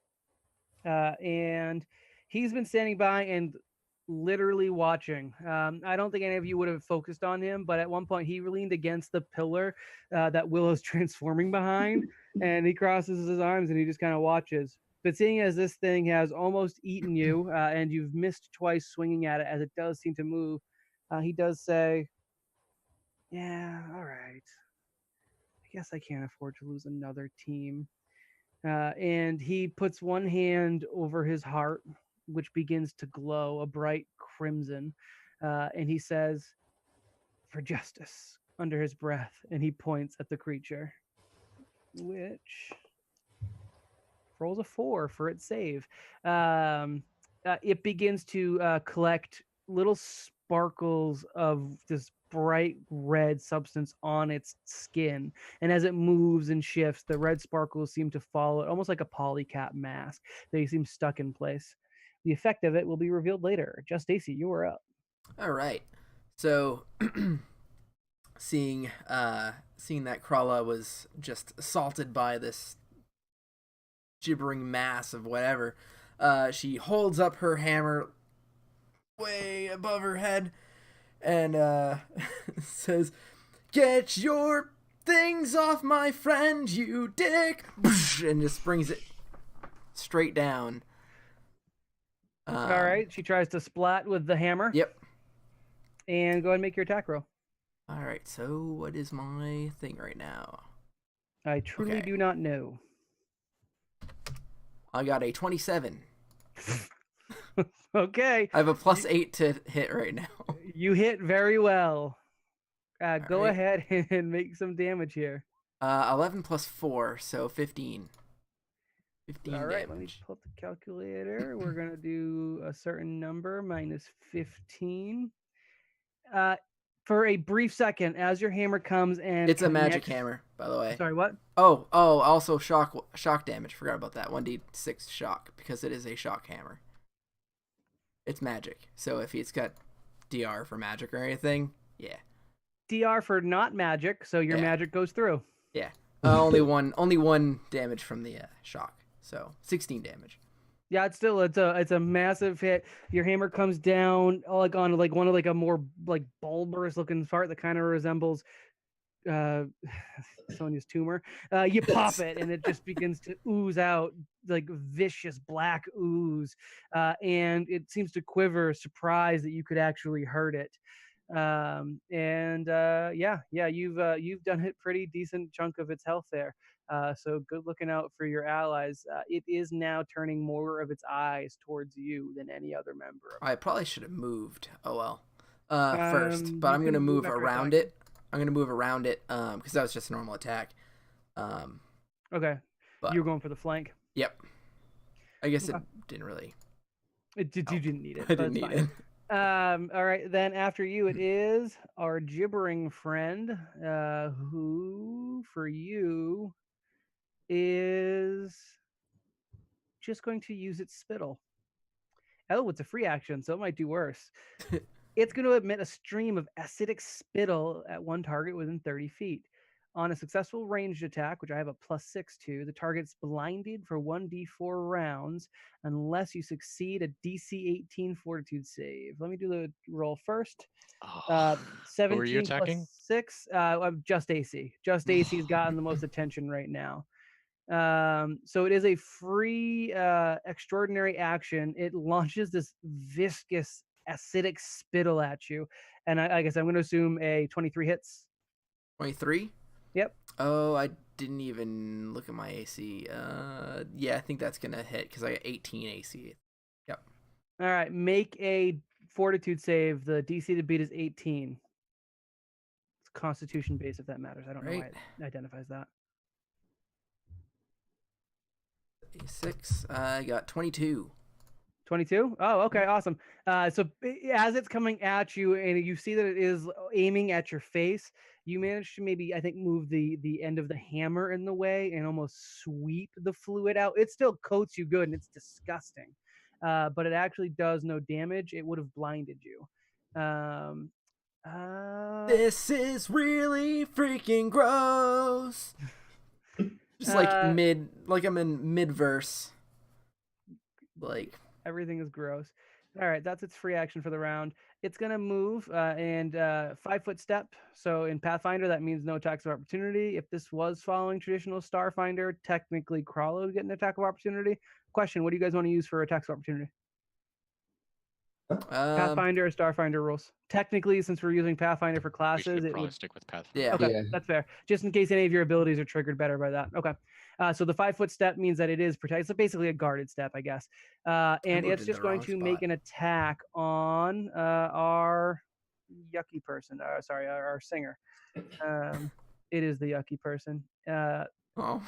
And he's been standing by and literally watching. I don't think any of you would have focused on him, but at one point he leaned against the pillar that Willow's transforming behind, and he crosses his arms and he just kind of watches. But seeing as this thing has almost eaten you, and you've missed twice swinging at it as it does seem to move, he does say, yeah, all right. I guess I can't afford to lose another team. And he puts one hand over his heart, which begins to glow a bright crimson. And he says, for justice, under his breath. And he points at the creature, which rolls a 4 for its save. It begins to collect little sparkles of this bright red substance on its skin, and as it moves and shifts, the red sparkles seem to follow it, almost like a polycap mask. They seem stuck in place. The effect of it will be revealed later. Just Stacy, you are up. All right. So seeing that Crawla was just assaulted by this gibbering mass of whatever, she holds up her hammer way above her head and says, "Get your things off my friend, you dick!" and just brings it straight down. All right. She tries to splat with the hammer. Yep. And go ahead and make your attack roll. All right. So what is my thing right now? I truly do not know. I got a 27. Okay. I have a +8 to hit right now. You hit very well. Go right. ahead and make some damage here. 11 plus 4, so 15. 15 All right, let me damage. pull up the calculator. We're gonna do a certain number minus 15. For a brief second, as your hammer comes and It's a magic connects. hammer, by the way. Sorry, what? Oh, also shock damage. Forgot about that. 1d6 shock, because it is a shock hammer. It's magic. So if it's got DR for magic or anything, yeah. DR for not magic, so your Yeah. magic goes through. Yeah. Only one damage from the shock. So 16 damage. Yeah, it's a massive hit. Your hammer comes down like on like one of like a more like bulbous looking part that kind of resembles Sonia's tumor. You pop it and it just begins to ooze out like vicious black ooze, and it seems to quiver, surprised that you could actually hurt it. You've done it pretty decent chunk of its health there. So good looking out for your allies. It is now turning more of its eyes towards you than any other member. I probably should have moved. Oh well. You First, but I'm gonna can move move after around attacking. it. I'm gonna move around it because that was just a normal attack. Okay, But you're going for the flank. yep. I guess Okay. it didn't really. You didn't need it. I but didn't it's need fine. it. All right, then after you, it is our gibbering friend, who for you is just going to use its spittle. Oh, it's a free action, so it might do worse. It's going to emit a stream of acidic spittle at one target within 30 feet. On a successful ranged attack, which I have a +6 to, the target's blinded for 1d4 rounds unless you succeed a DC 18 fortitude save. Let me do the roll first. Who are you 17 attacking? plus 6. I'm just AC. Just AC's gotten the most attention right now. So it is a free extraordinary action. It launches this viscous acidic spittle at you, and I guess I'm going to assume a 23 hits. 23. Yep. Oh, I didn't even look at my AC. Yeah, I think that's gonna hit because I got 18 AC. Yep. All right, make a fortitude save. The DC to beat is 18. It's Constitution based, if that matters. I don't know why it identifies that. A6. I got 22. 22? Oh, okay, awesome. So as it's coming at you and you see that it is aiming at your face, you manage to maybe, I think, move the end of the hammer in the way and almost sweep the fluid out. It still coats you good and it's disgusting, but it actually does no damage. It would have blinded you. This is really freaking gross. Just like I'm in mid verse. Like everything is gross. All right, that's its free action for the round. It's gonna move and 5-foot step. So in Pathfinder, that means no attacks of opportunity. If this was following traditional Starfinder, technically Crawler would get an attack of opportunity. Question: what do you guys want to use for attacks of opportunity? Pathfinder or Starfinder rules. Technically, since we're using Pathfinder for We classes, should it probably would stick with Pathfinder. Yeah. Okay, that's fair. Just in case any of your abilities are triggered better by that. Okay. So the 5-foot step means that it is protected. So basically a guarded step, I guess. And moved it's in just the going wrong to make spot. an attack on our yucky person. Sorry, our singer. It is the yucky person. Oh.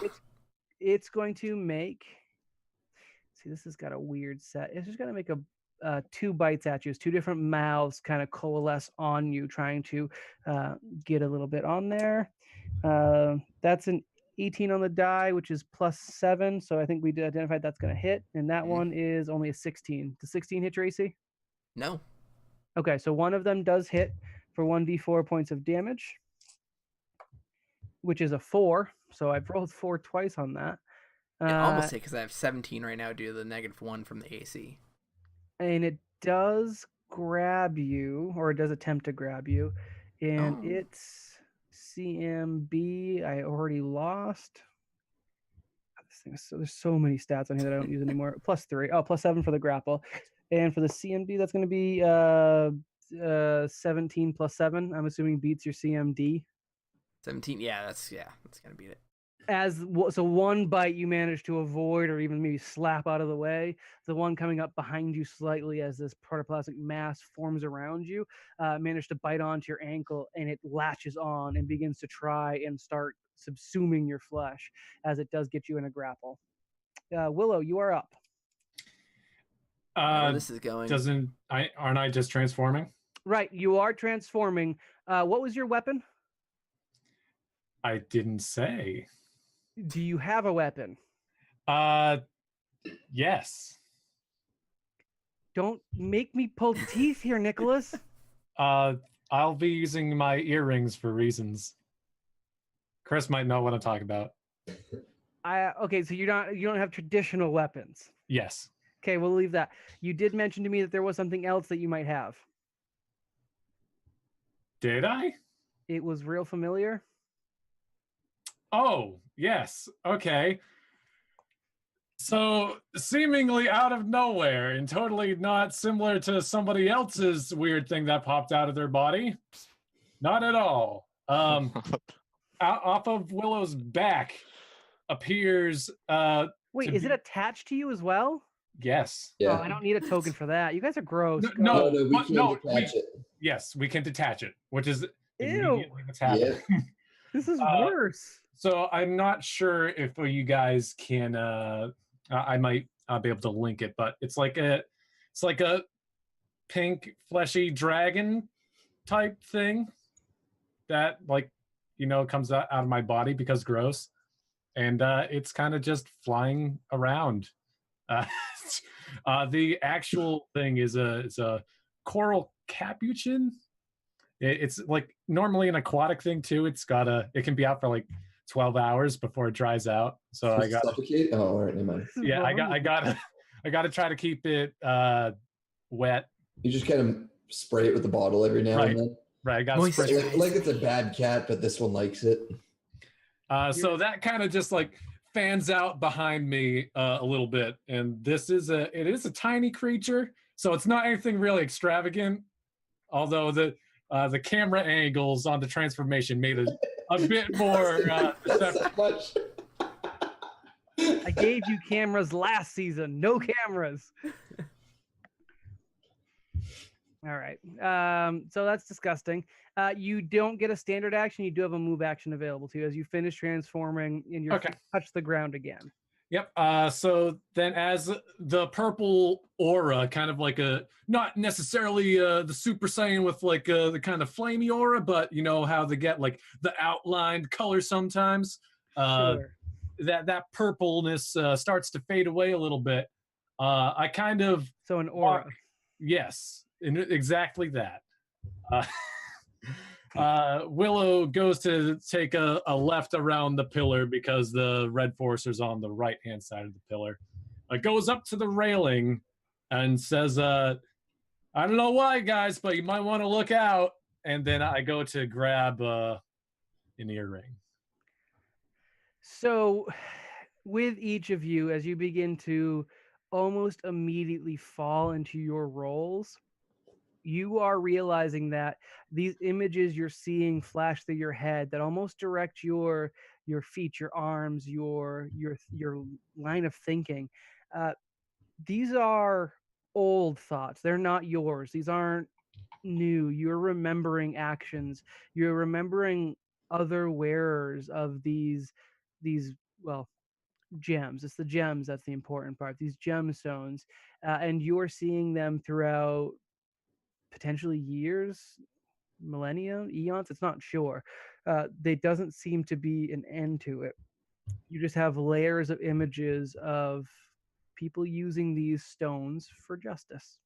It's going to make. See, this has got a weird set. It's just going to make a 2 bites at you. It's 2 different mouths kind of coalesce on you, trying to get a little bit on there. That's an 18 on the die, which is +7. So I think we identified that's going to hit. And that one is only a 16. Does 16 hit your AC? No. Okay, so one of them does hit for 1d4 points of damage, which is a 4. So I've rolled 4 twice on that. Almost hit because I have 17 right now due to the -1 from the AC. And it does grab you, or it does attempt to grab you, and it's CMB. I already lost. This thing so there's so many stats on here that I don't use anymore. +3. Oh, +7 for the grapple, and for the CMB, that's going to be 17 + 7. I'm assuming beats your CMD. 17. Yeah, that's gonna beat it. So one bite you manage to avoid or even maybe slap out of the way. The one coming up behind you slightly as this protoplasmic mass forms around you managed to bite onto your ankle, and it latches on and begins to try and start subsuming your flesh as it does get you in a grapple. Willow, you are up. This is going. Aren't I just transforming? Right, you are transforming. What was your weapon? I didn't say. Do you have a weapon? Yes. Don't make me pull teeth here, Nicholas. I'll be using my earrings for reasons. Chris might know what I'm talking about. Okay, so you don't have traditional weapons. Yes. Okay, we'll leave that. You did mention to me that there was something else that you might have. Did I? It was real familiar. Oh, yes. Okay. So, seemingly out of nowhere and totally not similar to somebody else's weird thing that popped out of their body. Not at all. Off of Willow's back appears Wait, is it attached to you as well? Yes. Yeah. Oh, I don't need a token for that. You guys are gross. No, we can't detach it. Yes, we can detach it, which is Ew. what's happening. Yeah. This is worse. So I'm not sure if you guys can. I might be able to link it, but it's like a pink fleshy dragon type thing that comes out of my body because gross, and it's kind of just flying around. The actual thing is a coral capuchin. It's like normally an aquatic thing too. It can be out for like 12 hours before it dries out. So I got suffocate. Oh, all right, never mind. Yeah, I got to try to keep it wet. You just kind of spray it with the bottle every now and then. Right, I got to spray it like it's a bad cat, but this one likes it. So that kind of just like fans out behind me a little bit, and it is a tiny creature, so it's not anything really extravagant. Although the camera angles on the transformation made it a bit more much. I gave you cameras last season. No cameras. All right. So that's disgusting. You don't get a standard action. You do have a move action available to you as you finish transforming and you touch the ground again. Yep. So then as the purple aura, kind of like not necessarily the Super Saiyan with like the kind of flamey aura, but you know how they get like the outlined color sometimes. Sure. That purpleness starts to fade away a little bit. I kind of... So an aura. Yes, exactly that. Willow goes to take a left around the pillar because the red forcer's on the right-hand side of the pillar. Goes up to the railing and says, I don't know why, guys, but you might want to look out. And then I go to grab an earring. So with each of you, as you begin to almost immediately fall into your roles, you are realizing that these images you're seeing flash through your head that almost direct your feet, your arms, your line of thinking. These are old thoughts. They're not yours. These aren't new. You're remembering actions. You're remembering other wearers of these gems. It's the gems that's the important part. These gemstones, and you're seeing them throughout potentially years, millennia, eons. It's not sure. There doesn't seem to be an end to it. You just have layers of images of people using these stones for justice.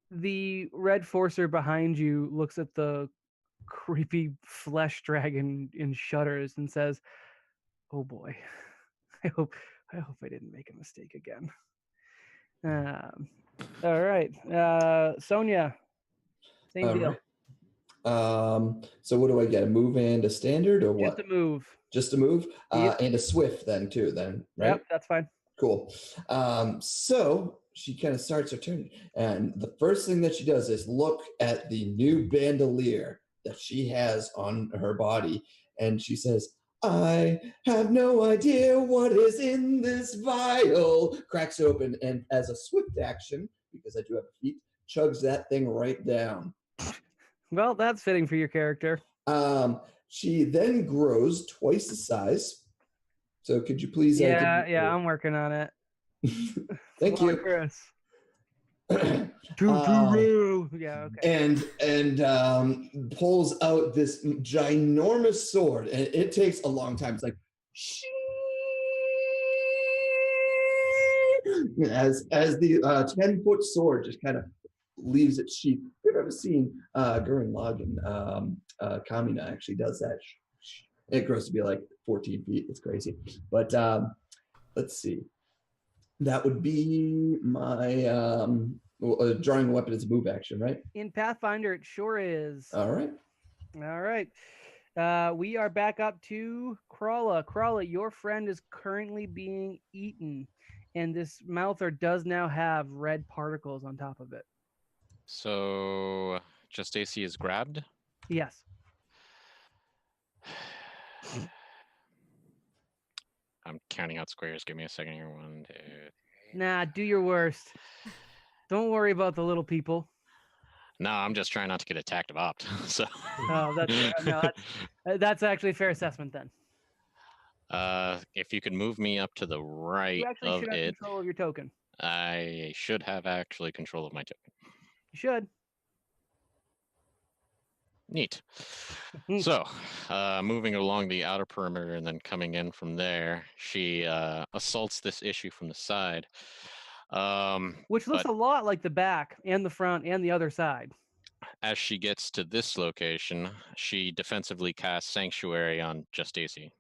The red forcer behind you looks at the creepy flesh dragon and shudders and says, "Oh boy, I hope I didn't make a mistake again." All right, Sonia, same deal. Right. So what do I get? A move and a standard, or what? Just a move. Just a move, Yep. And a swift then too. Then right? Yep, that's fine. Cool. So she kind of starts her turn, and the first thing that she does is look at the new bandolier that she has on her body. And she says, I have no idea what is in this vial. Cracks open, and as a swift action, because I do have a feat, chugs that thing right down. Well, that's fitting for your character. She then grows twice the size. So could you please? Yeah, I'm working on it. Thank you. Chris. Yeah, okay. And pulls out this ginormous sword, and it takes a long time. It's like as the 10-foot sword just kind of leaves its sheath. You've ever seen Gurren Lagann? Kamina actually does that. It grows to be like 14 feet. It's crazy. But let's see. That would be my drawing a weapon is a move action, right? In Pathfinder, it sure is. All right. All right. We are back up to Krala. Krala, your friend is currently being eaten, and this mouther does now have red particles on top of it. So, just AC is grabbed? Yes. I'm counting out squares. Give me a second here. 1, 2. Nah, do your worst. Don't worry about the little people. No, I'm just trying not to get attacked of opt. So. Oh, that's actually a fair assessment then. If you could move me up to the right You actually of should have it, control of your token. I should have actually control of my token. You should. Neat. So, moving along the outer perimeter and then coming in from there, she assaults this issue from the side. Which looks a lot like the back and the front and the other side. As she gets to this location, she defensively casts Sanctuary on Just AC.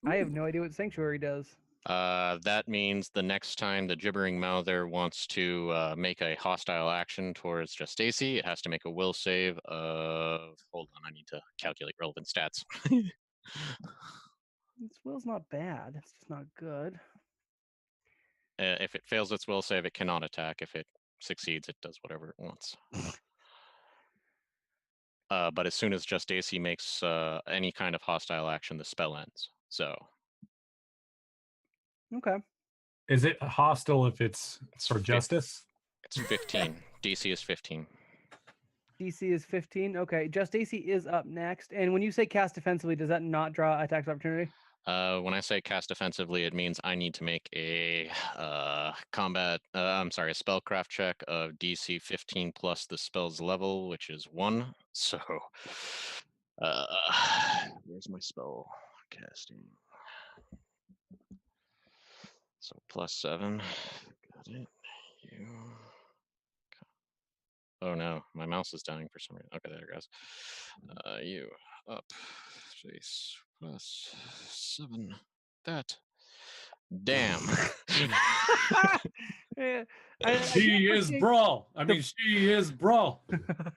I have no idea what Sanctuary does. That means the next time the gibbering mouther wants to make a hostile action towards Just AC, it has to make a will save of... Hold on, I need to calculate relevant stats. Its will's not bad. It's just not good. If it fails its will save, it cannot attack. If it succeeds, it does whatever it wants. But as soon as Just AC makes any kind of hostile action, the spell ends. So... Okay. Is it hostile if it's for justice? It's 15. DC is 15. DC is 15. Okay. Just AC is up next. And when you say cast defensively, does that not draw attacks of opportunity? When I say cast defensively, it means I need to make a spellcraft check of DC 15 plus the spell's level, which is 1. So, where's my spell casting? So +7. Got it. You. Oh no, my mouse is dying for some reason. Okay, there it goes. You up. Face +7. That. Damn. She is Brawl. She is Brawl.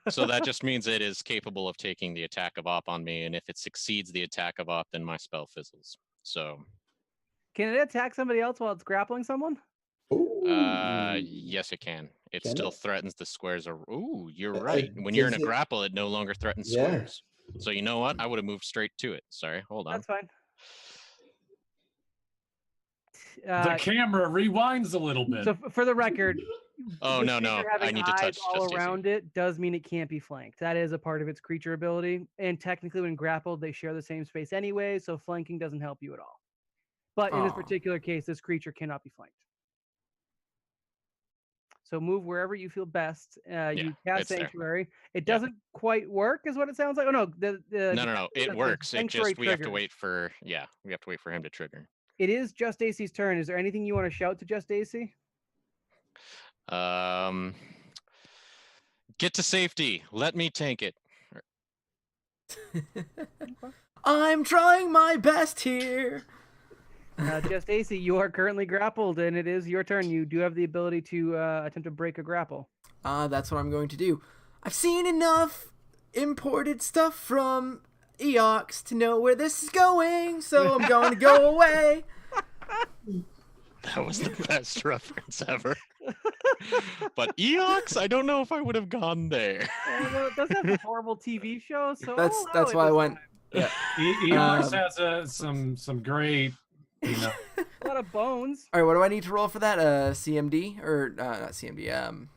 So that just means it is capable of taking the attack of op on me, and if it succeeds the attack of op, then my spell fizzles. So. Can it attack somebody else while it's grappling someone? Yes, it can. It still threatens the squares. Ooh, you're right. When you're in a grapple, it no longer threatens squares. So you know what? I would have moved straight to it. Sorry, hold on. That's fine. The camera rewinds a little bit. So for the record, oh no, I need to touch all around it does mean it can't be flanked. That is a part of its creature ability, and technically, when grappled, they share the same space anyway. So flanking doesn't help you at all. But in this particular case, this creature cannot be flanked. So move wherever you feel best. You cast Sanctuary. It doesn't quite work, is what it sounds like. Oh no, no. It works. It just we have to wait for him to trigger. It is Just AC's turn. Is there anything you want to shout to Just AC? Get to safety. Let me tank it. I'm trying my best here. Just AC, you are currently grappled, and it is your turn. You do have the ability to attempt to break a grapple. That's what I'm going to do. I've seen enough imported stuff from Eox to know where this is going, so I'm going to go away. That was the best reference ever. But Eox, I don't know if I would have gone there. Well, it does have a horrible TV show, so That's why I went. Yeah. Eox has some great, you know. A lot of bones. All right, what do I need to roll for that? CMD or not CMD?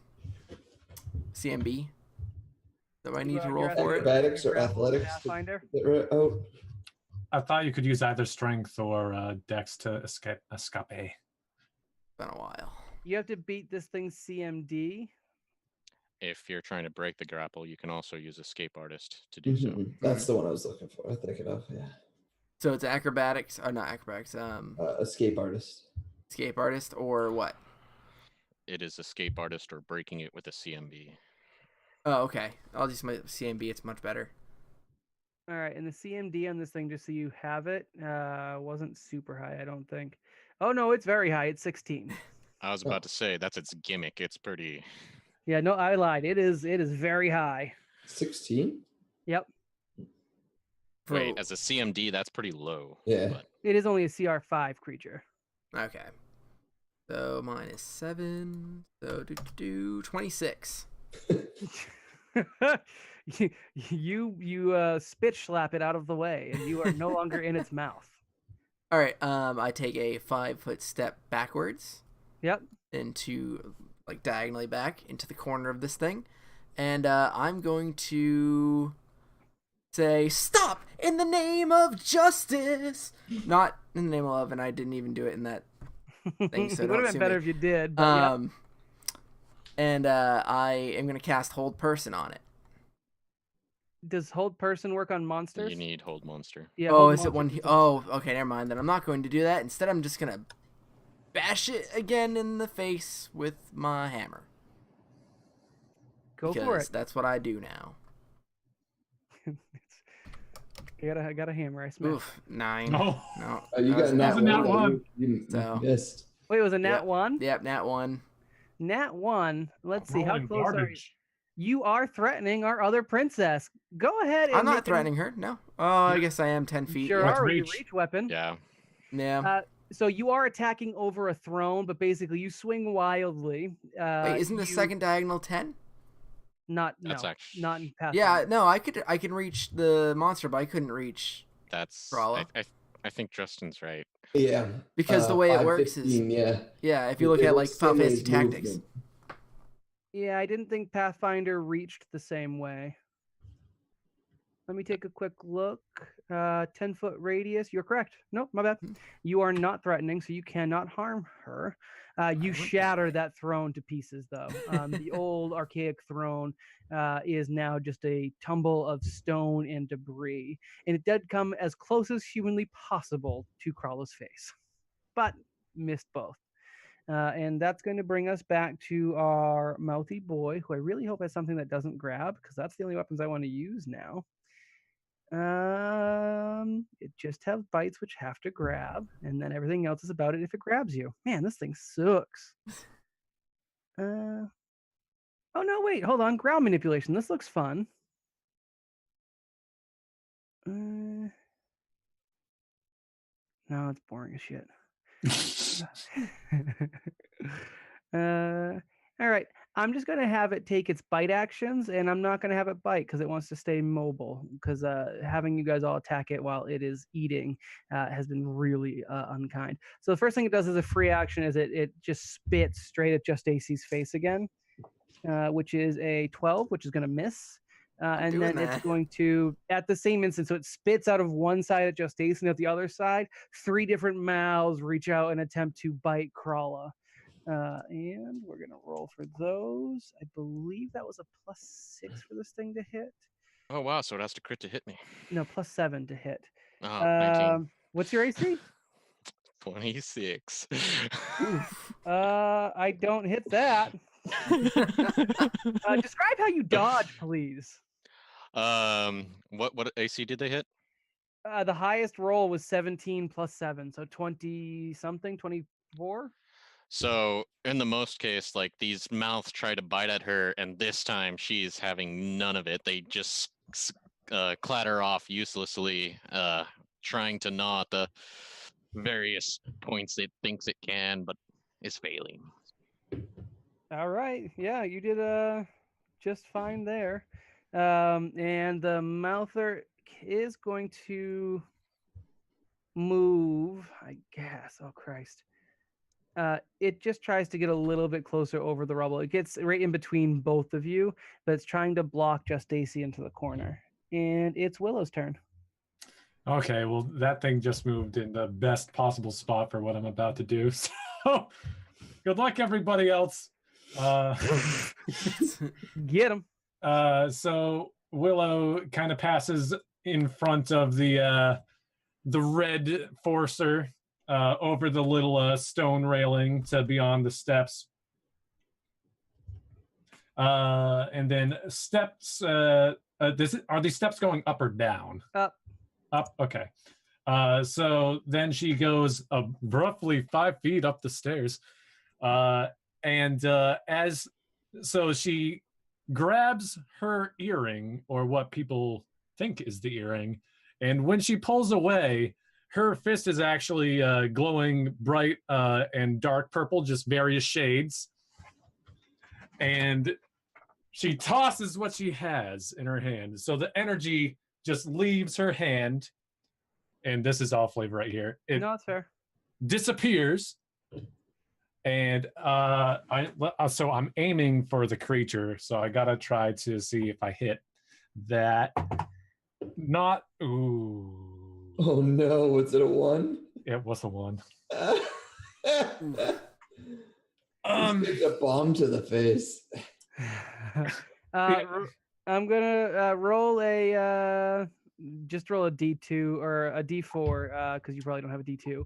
CMB. Do I need to roll for it? Acrobatics or athletics? Pathfinder. Oh, I thought you could use either strength or dex to escape. Been a while. You have to beat this thing's CMD. If you're trying to break the grapple, you can also use Escape Artist to do so. That's the one I was looking for. Thinking of, yeah. So it's acrobatics, or not acrobatics. Escape Artist. Escape artist, or what? It is Escape Artist or breaking it with a CMB. Oh, okay. I'll just my CMB. It's much better. All right, and the CMD on this thing, just so you have it, wasn't super high, I don't think. Oh no, it's very high. It's 16. I was about to say that's its gimmick. It's pretty. Yeah, no, I lied. It is very high. 16? Yep. Wait, as a CMD, that's pretty low. Yeah. But... It is only a CR5 creature. Okay. So -7. So 26. you spit slap it out of the way, and you are no longer in its mouth. All right. I take a 5-foot step backwards. Yep. Into like diagonally back into the corner of this thing, and I'm going to say stop in the name of justice. Not in the name of love, and I didn't even do it in that thing. So it would have been better if you did. But and I am going to cast Hold Person on it. Does Hold Person work on monsters? You need Hold Monster. Yeah. Oh, is it one? Oh, okay, never mind. Then I'm not going to do that. Instead, I'm just going to bash it again in the face with my hammer. Go for it. That's what I do now. I got a hammer. I smashed. Oof, 9. No. No. You got nat one. You So- missed. Wait, it was a nat 1? Yep, nat 1. Nat 1. Let's see. How Rolling close are you? garbage. You are threatening our other princess. Go ahead and I'm not make threatening her. No. Oh, I guess I am 10 feet. Sure Yeah. are with your reach. reach weapon. Yeah. Yeah. So you are attacking over a throne, but basically you swing wildly. Wait, isn't the second diagonal 10? Not That's no, actually- not in Pathfinder. Yeah, no, I can reach the monster, but I couldn't reach That's. Rala. I think Justin's right. Yeah. because the way it works 5:15, is yeah. if you look It at like works Final same way Fantasy as Tactics. movement. Yeah, I didn't think Pathfinder reached the same way. Let me take a quick look. 10-foot radius. You're correct. Nope, my bad. You are not threatening, so you cannot harm her. You went that shatter way. that throne to pieces, though. The old archaic throne is now just a tumble of stone and debris. And it did come as close as humanly possible to Krala's face, but missed both. And that's going to bring us back to our mouthy boy, who I really hope has something that doesn't grab, because that's the only weapons I want to use now. It just has bites, which have to grab, and then everything else is about it if it grabs you. Man, this thing sucks. Oh no, wait, hold on. Ground manipulation. This looks fun. No, it's boring as shit. All right. I'm just gonna have it take its bite actions, and I'm not gonna have it bite because it wants to stay mobile. Because having you guys all attack it while it is eating has been really unkind. So the first thing it does as a free action is it just spits straight at Just AC's face again, which is a 12, which is gonna miss. And doing then it's that. going to, at the same instant, so it spits out of one side at Just Ace, and at the other side, 3 different mouths reach out and attempt to bite Krala. And we're going to roll for those. I believe that was a +6 for this thing to hit. Oh wow! So it has to crit to hit me. No, +7 to hit. Oh, 19. What's your AC? 26. I don't hit that. Describe how you dodge, please. What AC did they hit? The highest roll was 17 + 7, so 20 something, 24. So in the most case, like these mouths try to bite at her, and this time she's having none of it. They just clatter off uselessly, trying to gnaw at the various points it thinks it can, but is failing. All right. Yeah, you did just fine there. And the Mouther is going to move, I guess. Oh Christ. It just tries to get a little bit closer over the rubble. It gets right in between both of you, but it's trying to block just Stacy into the corner. And it's Willow's turn. Okay, well, that thing just moved in the best possible spot for what I'm about to do. So, good luck, everybody else. Get him. So Willow kind of passes in front of the red forcer over the little stone railing to beyond the steps. And then steps. Are these steps going up or down? Up. Up. Okay. So then she goes roughly 5 feet up the stairs, and as so she grabs her earring, or what people think is the earring, and when she pulls away, her fist is actually glowing bright and dark purple, just various shades, and she tosses what she has in her hand. So the energy just leaves her hand, and this is all flavor right here. It No, it's fair. disappears, and so I'm aiming for the creature, so I gotta try to see if I hit that. Not ooh. Oh no, was it a 1? It was a 1. It's a bomb to the face. I'm gonna roll a roll a D2 or a D4 because you probably don't have a D2.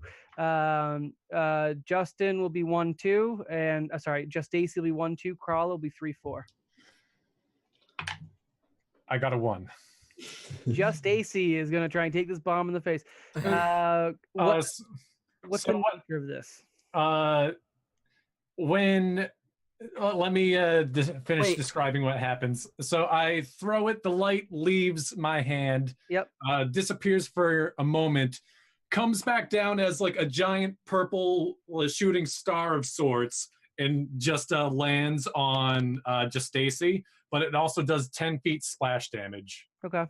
Justin will be 1-2, and just Stacy will be 1-2. Crawl will be 3-4. I got a 1. Just Stacy is gonna try and take this bomb in the face. What's the nature of this? When let me finish describing what happens. So I throw it, the light leaves my hand, disappears for a moment, comes back down as like a giant purple shooting star of sorts, and just lands on just Stacy, but it also does 10 feet splash damage. Okay.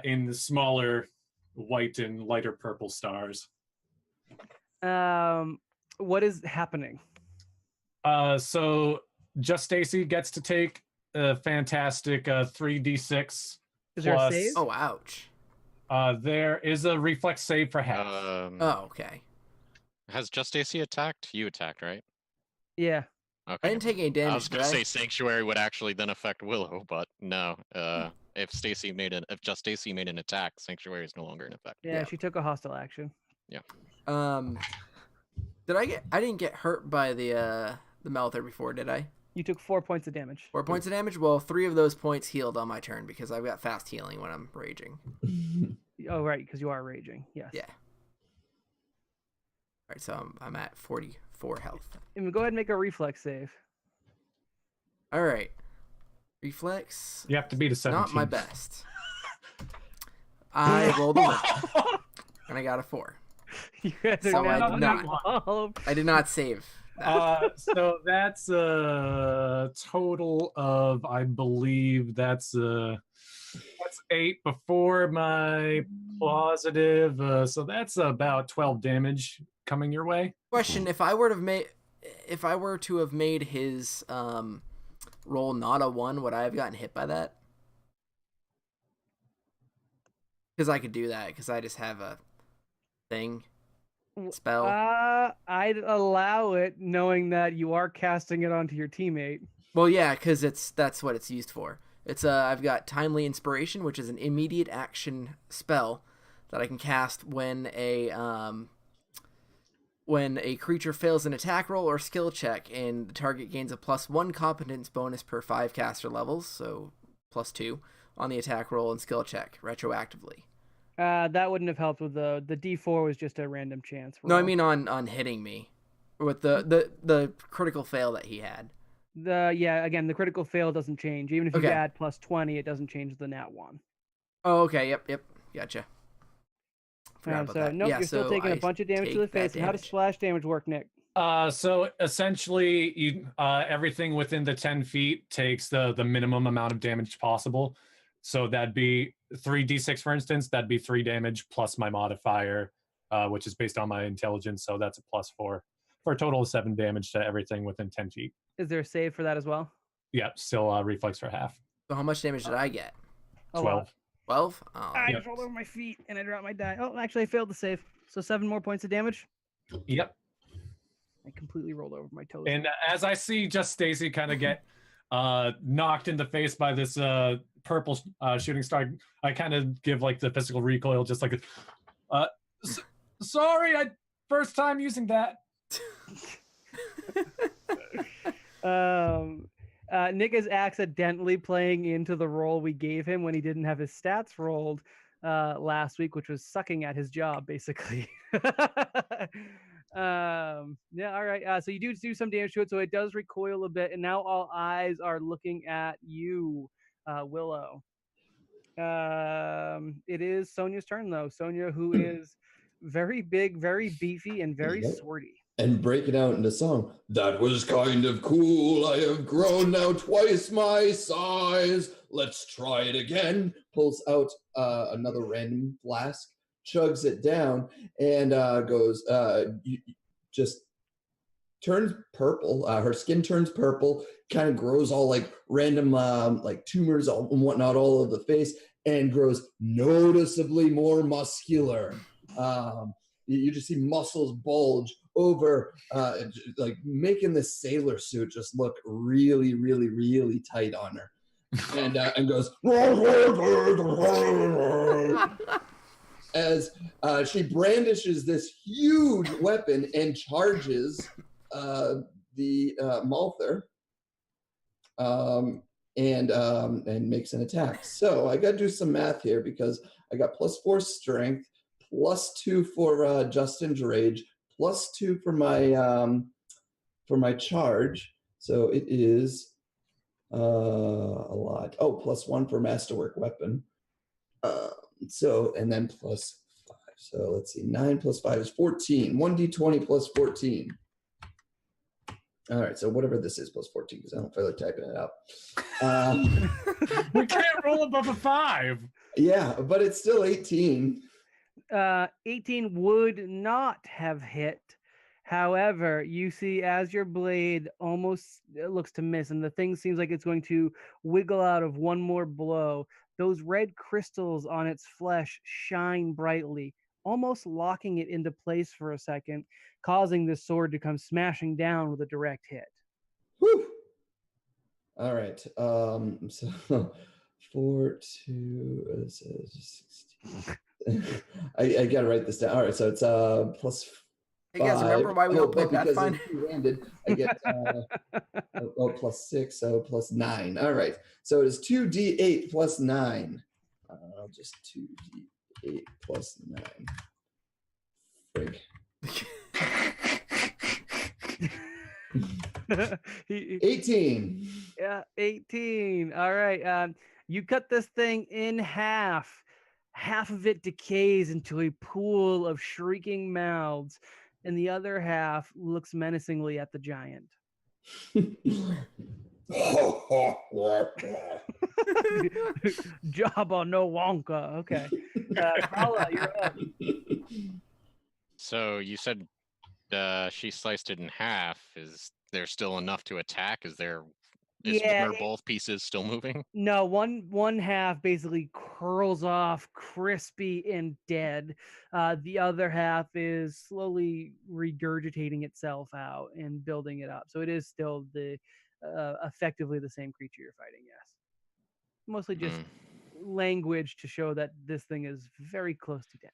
In the smaller white and lighter purple stars. What is happening? So just Stacy gets to take a fantastic 3d6. Is there a save? Oh, ouch. There is a reflex save for half. Oh, okay. Has just Stacy attacked? You attacked, right? Yeah. Okay. I didn't take any damage. I was gonna say Sanctuary would actually then affect Willow, but no. If just Stacy made an attack, Sanctuary is no longer in effect. Yeah, she took a hostile action. Yeah. I didn't get hurt by the Mouther before, did I? You took 4 points of damage. 4 points of damage? Well, 3 of those points healed on my turn because I've got fast healing when I'm raging. Oh, right, because you are raging. Yes. Yeah. All right, so I'm at 44 health. And go ahead and make a reflex save. All right. Reflex. You have to beat a 17. Not my best. I rolled a 1. And I got a 4. So I did not save that. So that's a total of, I believe that's 8 before my positive. So that's about 12 damage coming your way. Question: If I were to have made his roll not a 1, would I have gotten hit by that? Because I could do that because I just have a thing. Spell. I'd allow it, knowing that you are casting it onto your teammate. Well, yeah, because that's what it's used for. It's I've got Timely Inspiration, which is an immediate action spell that I can cast when a creature fails an attack roll or skill check, and the target gains a +1 competence bonus per 5 caster levels, so +2 on the attack roll and skill check retroactively. That wouldn't have helped with the D4 was just a random chance roll. No, I mean on hitting me with the critical fail that he had. Again, the critical fail doesn't change. Even if you add +20, it doesn't change the nat 1. Oh, okay. Yep. Gotcha. Nope, you're still taking a bunch of damage to the face. And how does splash damage work, Nick? So essentially, you everything within the 10 feet takes the minimum amount of damage possible. So that'd be 3d6, for instance. That'd be 3 damage plus my modifier, which is based on my intelligence. So that's a +4 for a total of 7 damage to everything within 10 feet. Is there a save for that as well? Yeah, still reflex for half. So how much damage did I get? 12. 12? Oh. I Yep. just rolled over my feet and I dropped my die. Oh, actually, I failed the save. So 7 more points of damage. Yep. I completely rolled over my toes. And as I see just Stacy kind of get knocked in the face by this purple shooting star, I kind of give like the physical recoil, just like, sorry, first time using that. Nick is accidentally playing into the role we gave him when he didn't have his stats rolled last week, which was sucking at his job, basically. Yeah, all right. So you do some damage to it, so it does recoil a bit, and now all eyes are looking at you, Willow. It is Sonia's turn, though. Sonia, who is very big, very beefy, and very swordy. And break it out into song. That was kind of cool. I have grown now twice my size. Let's try it again. Pulls out another random flask, chugs it down, and goes, just turns purple. Her skin turns purple, kind of grows all like random like tumors and whatnot all over the face, and grows noticeably more muscular. You just see muscles bulge over, like making the sailor suit just look really, really, really tight on her. And goes as she brandishes this huge weapon and charges the Malther, and makes an attack. So I got to do some math here because I got +4 strength, +2 for Justin's rage, +2 for my charge. So it is a lot. Oh, +1 for masterwork weapon. So, and then +5. So let's see, 9 + 5 is 14. 1d20 + 14. All right, so whatever this is +14, because I don't feel like typing it out. We can't roll above a 5. Yeah, but it's still 18. 18 would not have hit. However, you see as your blade almost looks to miss, and the thing seems like it's going to wiggle out of one more blow. Those red crystals on its flesh shine brightly, almost locking it into place for a second, causing this sword to come smashing down with a direct hit. Whew. All right. So 4, 2, 16. I gotta write this down. All right, so it's +5. Hey guys, remember why we don't play Pathfinder? I get +6, so +9. All right, so it is 2d8 + 9. I'll just 2d8 + 9. Frig. 18. Yeah, 18. All right. You cut this thing in half. Half of it decays into a pool of shrieking mouths, and the other half looks menacingly at the giant. Jabba no Wonka. Okay. Paula, you're up. So you said she sliced it in half. Is there still enough to attack? Is one or both pieces still moving? No, one half basically curls off, crispy and dead. The other half is slowly regurgitating itself out and building it up. So it is still effectively the same creature you're fighting. Yes, mostly just language to show that this thing is very close to dead.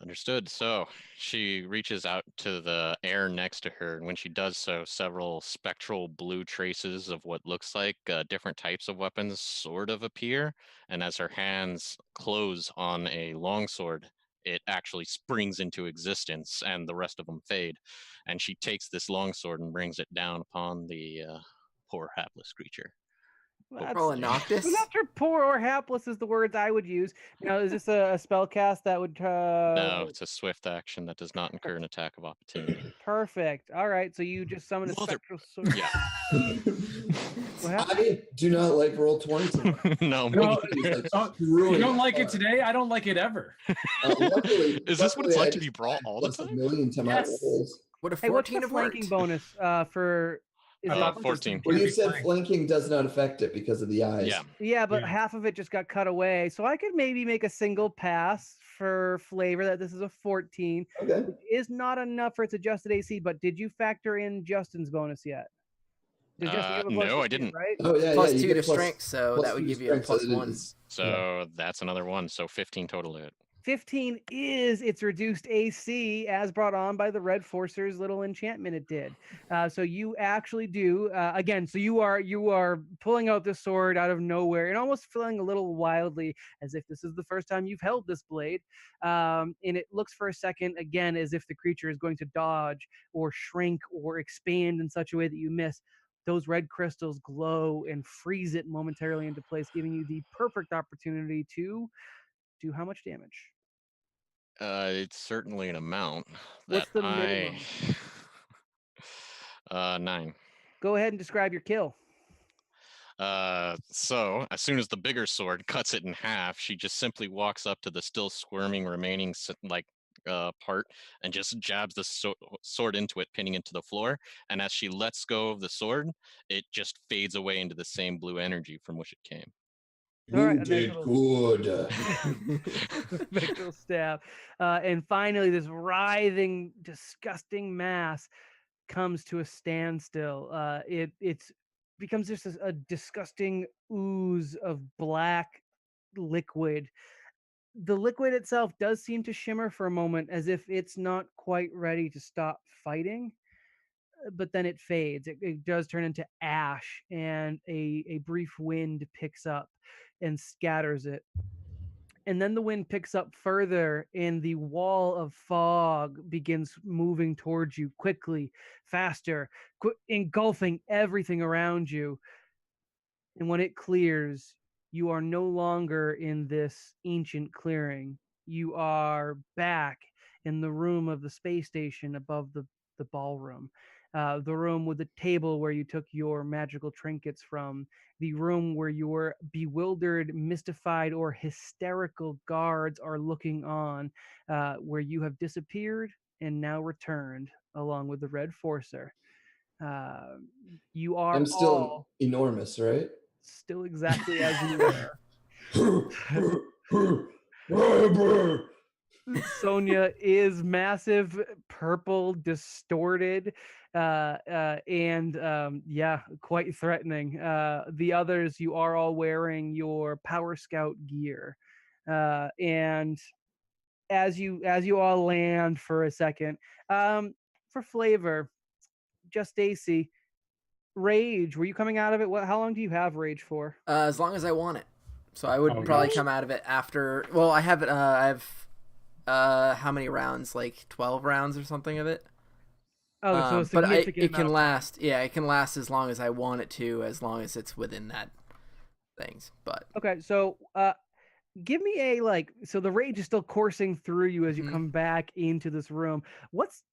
Understood. So she reaches out to the air next to her, and when she does so, several spectral blue traces of what looks like different types of weapons sort of appear. And as her hands close on a longsword, it actually springs into existence, and the rest of them fade. And she takes this longsword and brings it down upon the poor hapless creature. Roll a Noctis. After poor or hapless is the words I would use. Now, is this a spell cast that would? No, it's a swift action that does not incur an attack of opportunity. Perfect. All right, so you just summon a spectral sword. Yeah. What happened? I do not like roll 20. No. No, Like, you don't like it hard. today? I don't like it ever. Luckily, Is this what it's luckily, like I to be just brought all the plus a time? million to my Yes. rolls. What a Hey, what's 14 the of flanking words. bonus for? Is I it thought 14. Well, you Be said flank. flanking does not affect it because of the eyes. Yeah. Yeah, but Yeah. half of it just got cut away. So I could maybe make a single pass for flavor that this is a 14, Okay. which is not enough for its adjusted AC. But did you factor in Justin's bonus yet? Does Justin give a bonus No, to I didn't. Right? Oh yeah, Plus yeah. You 2 get to plus- strength, so plus that would 2 give you a strength, plus so it 1. is- So that's another one. So 15 total to hit. 15 is its reduced AC as brought on by the Red Forcer's little enchantment it did. So you actually do again. So you are pulling out this sword out of nowhere and almost feeling a little wildly as if this is the first time you've held this blade. And it looks for a second again as if the creature is going to dodge or shrink or expand in such a way that you miss. Those red crystals glow and freeze it momentarily into place, giving you the perfect opportunity to do how much damage? It's certainly an amount. What's that the minimum? 9. Go ahead and describe your kill. So as soon as the bigger sword cuts it in half, she just simply walks up to the still squirming remaining part and just jabs the sword into it, pinning it to the floor. And as she lets go of the sword, it just fades away into the same blue energy from which it came. All right, You and then did it'll- good. Spectral stab. And finally, this writhing, disgusting mass comes to a standstill. It's becomes just a disgusting ooze of black liquid. The liquid itself does seem to shimmer for a moment as if it's not quite ready to stop fighting, but then it fades. It does turn into ash, and a brief wind picks up and scatters it. And then the wind picks up further, and the wall of fog begins moving towards you quickly, faster, engulfing everything around you. And when it clears, you are no longer in this ancient clearing. You are back in the room of the space station above the ballroom, the room with the table where you took your magical trinkets from, the room where your bewildered, mystified, or hysterical guards are looking on, where you have disappeared and now returned along with the Red Forcer. You are I'm still all enormous, right? still exactly as you were. Sonia is massive, purple, distorted, and yeah, quite threatening. The others, you are all wearing your Power Scout gear, and as you all land for a second, for flavor, just AC. Rage, were you coming out of it? How long do you have rage for? As long as I want it. So I would Oh, probably gosh. come out of it after. Well, I have it. I have how many rounds? Like 12 rounds or something of it. Oh, so a But significant it can amount. last. Yeah, it can last as long as I want it to, as long as it's within that things. But Okay, so give me so the rage is still coursing through you as you Mhm. come back into this room. What's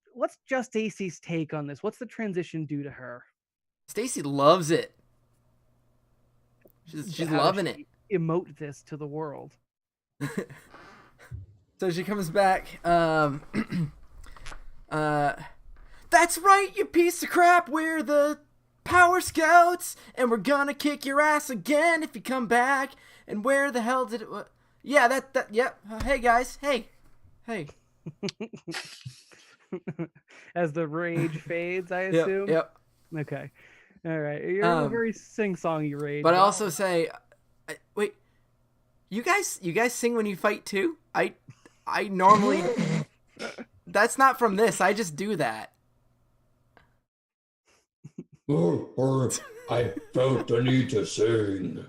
just AC's take on this? What's the transition do to her? Stacy loves it. She's How does loving it. she emote this to the world. So she comes back. That's right, you piece of crap. We're the Power Scouts, and we're gonna kick your ass again if you come back. And where the hell did it? Yeah, that. Yep. Hey guys. Hey. As the rage fades, I Yep. assume. Yep. Okay. All right. You're a very sing-songy rage. But I also say, wait, you guys sing when you fight too? I normally. That's not from this. I just do that. I felt the need to sing.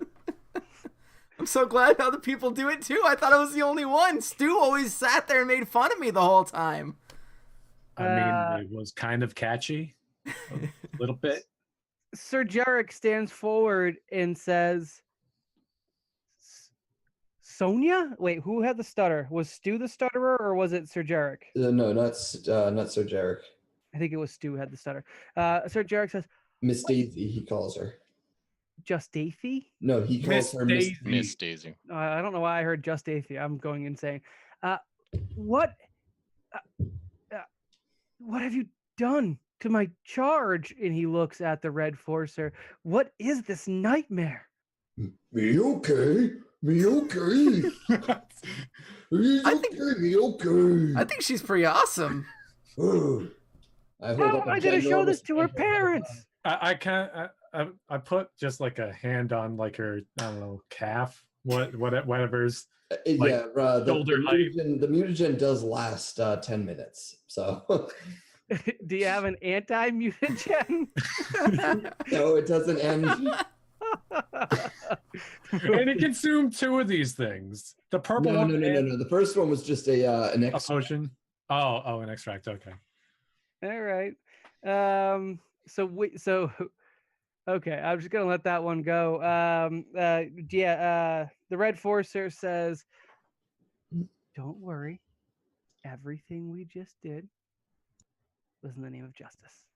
I'm so glad other people do it too. I thought I was the only one. Stu always sat there and made fun of me the whole time. I mean, it was kind of catchy, a little bit. Sir Jarek stands forward and says, Sonia? Wait, who had the stutter? Was Stu the stutterer or was it Sir Jarek? No, not Sir Jarek. I think it was Stu who had the stutter. Sir Jarek says, Miss Daisy, he calls her. Just Daisy? No, he calls her Miss Daisy. Miss Daisy. I don't know why I heard Just Daisy. I'm going insane. What have you done to my charge? And he looks at the Red Forcer. What is this nightmare? Me okay. Me okay. I think she's pretty awesome. How am I going to show this to her parents? I can't. I put just like a hand on like her, I don't know, calf, whatever's. The mutagen does last 10 minutes. So. Do you have an anti-mutagen? No, it doesn't end. And it consumed 2 of these things. The purple one. No. The first one was just an a potion. Oh, an extract. Okay. All right. Okay, I'm just gonna let that one go. The Red Forcer says, "Don't worry, everything we just did was in the name of justice."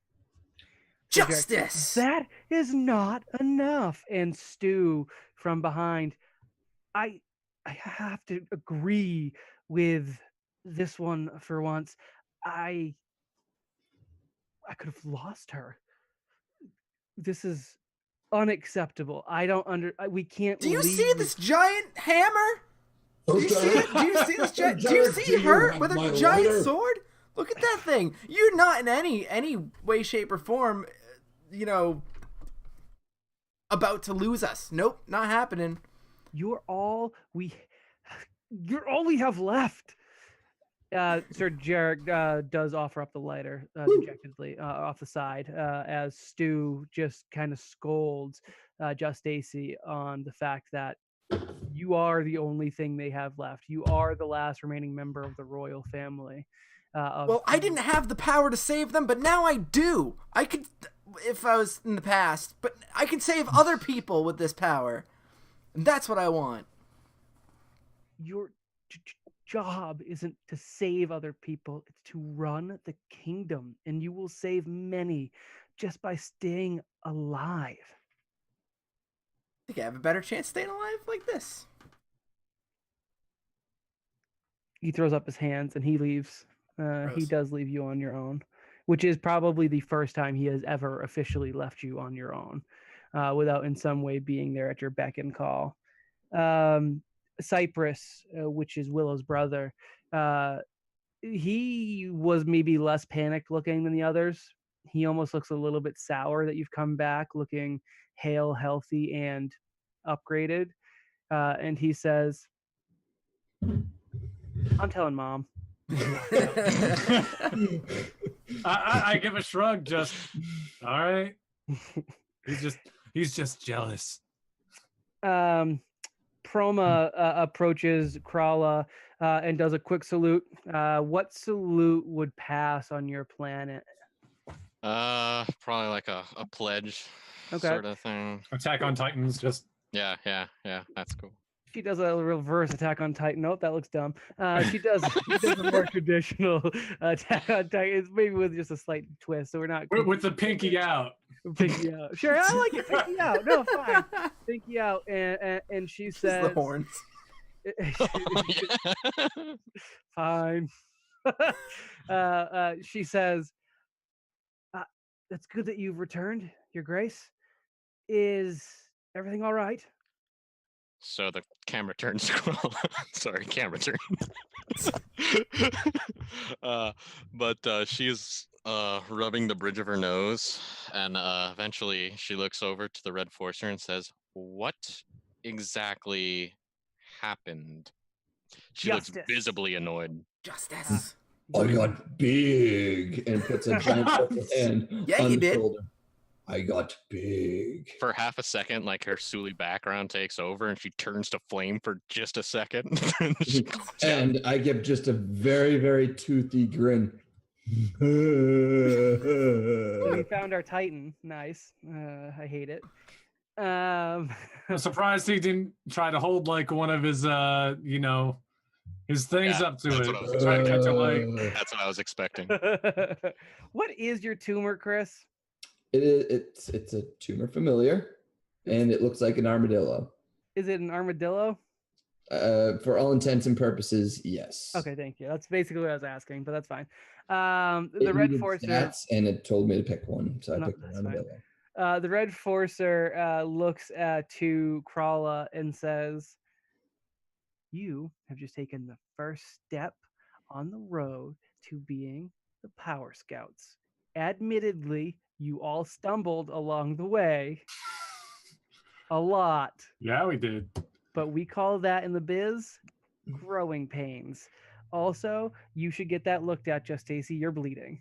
Justice! That is not enough. And Stu from behind, I have to agree with this one for once. I could have lost her. This is unacceptable. We can't. Do you see this giant hammer? Do you see it? Do you see this giant? Do you see her with a giant sword? Look at that thing. You're not in any way, shape, or form, about to lose us. Nope, not happening. You're all we have left. Sir Jarek does offer up the lighter dejectedly off the side as Stu just kind of scolds Just Stacy on the fact that you are the only thing they have left. You are the last remaining member of the royal family. Well, I didn't have the power to save them, but now I do. I could, if I was in the past, but I can save other people with this power. And that's what I want. Your job isn't to save other people, it's to run the kingdom, and you will save many just by staying alive. I think I have a better chance staying alive like this. He throws up his hands and he leaves. He does leave you on your own, which is probably the first time he has ever officially left you on your own without in some way being there at your beck and call. Cypress, which is Willow's brother, he was maybe less panicked looking than the others. He almost looks a little bit sour that you've come back looking hale, healthy, and upgraded. And he says, I'm telling Mom. I give a shrug. Just all right. He's just jealous. Proma approaches Krala and does a quick salute. What salute would pass on your planet? Probably like a pledge sort of thing. Attack on Titans. Just yeah. That's cool. She does a reverse Attack on Titan. Nope, that looks dumb. She does a more traditional Attack on Titan. It's maybe with just a slight twist. So we're not with the pinky out. Pinky out. Sure, I like it. Pinky out. No, fine. Pinky out. And she says the horns. Fine. She says, "That's good that you've returned, Your Grace. Is everything all right?" So the camera turns scroll. Sorry, camera turn. But she's rubbing the bridge of her nose, and eventually she looks over to the Red Forcer and says, "What exactly happened?" She looks visibly annoyed. Justice. I got big, and puts a giant hand on the shoulder. I got big. For half a second, like her Suli background takes over and she turns to flame for just a second. And I give just a very, very toothy grin. We found our Titan. Nice. I hate it. I'm surprised he didn't try to hold like one of his, his things up to that's it. what I was Try to catch a light. That's what I was expecting. What is your tumor, Chris? It's a tumor familiar, and it looks like an armadillo. Is it an armadillo? For all intents and purposes, yes. Okay, thank you. That's basically what I was asking, but that's fine. It The Red needed Forcer, stats, and it told me to pick one, so I No, picked an that's fine. armadillo. The Red Forcer looks to Krala and says, "You have just taken the first step on the road to being the Power Scouts. Admittedly, you all stumbled along the way a lot, Yeah, we did. but we call that in the biz growing pains. Also, you should get that looked at, Just Stacy. You're bleeding."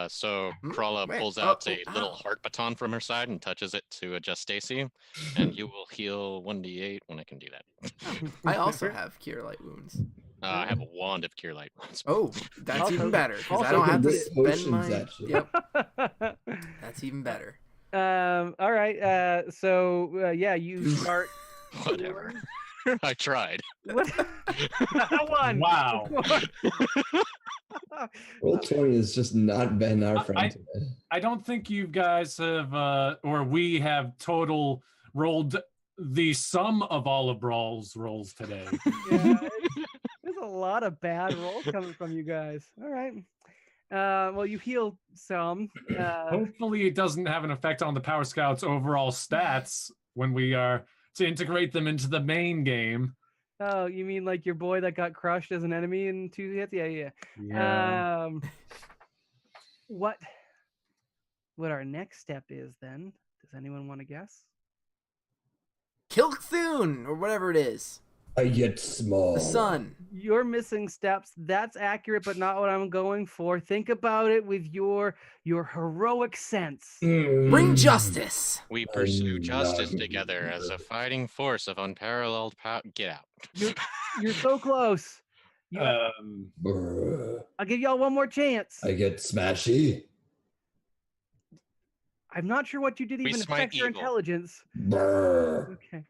So Hmm? Krala Wait, pulls out oh, a little ow. heart baton from her side and touches it to adjust Stacy, and you will heal 1d8 when I can do that. I also have cure light wounds. I have a wand of cure light wounds. Oh, that's Also- even better because I also don't can have to whip spend potions my. at you. Yep, that's even better. All right. So yeah, you start. Whatever. I tried. What? One. Wow. Roll 20 has just not been our friend today. I don't think you guys have, or we have total rolled the sum of all of Brawl's rolls today. Yeah, there's a lot of bad rolls coming from you guys. All right. Well, you heal some. Hopefully, it doesn't have an effect on the Power Scouts' overall stats when we are to integrate them into the main game. Oh, you mean like your boy that got crushed as an enemy in 2 hits? Yeah. What our next step is then? Does anyone want to guess? Kill soon or whatever it is. I get small. The sun. You're missing steps. That's accurate, but not what I'm going for. Think about it with your heroic sense. Bring justice. We pursue I'm justice not together as a good. fighting force of unparalleled power. Get out. You're so close. Brr. I'll give y'all one more chance. I get smashy. I'm not sure what you did We even smite affect your evil. intelligence. Brr. Okay.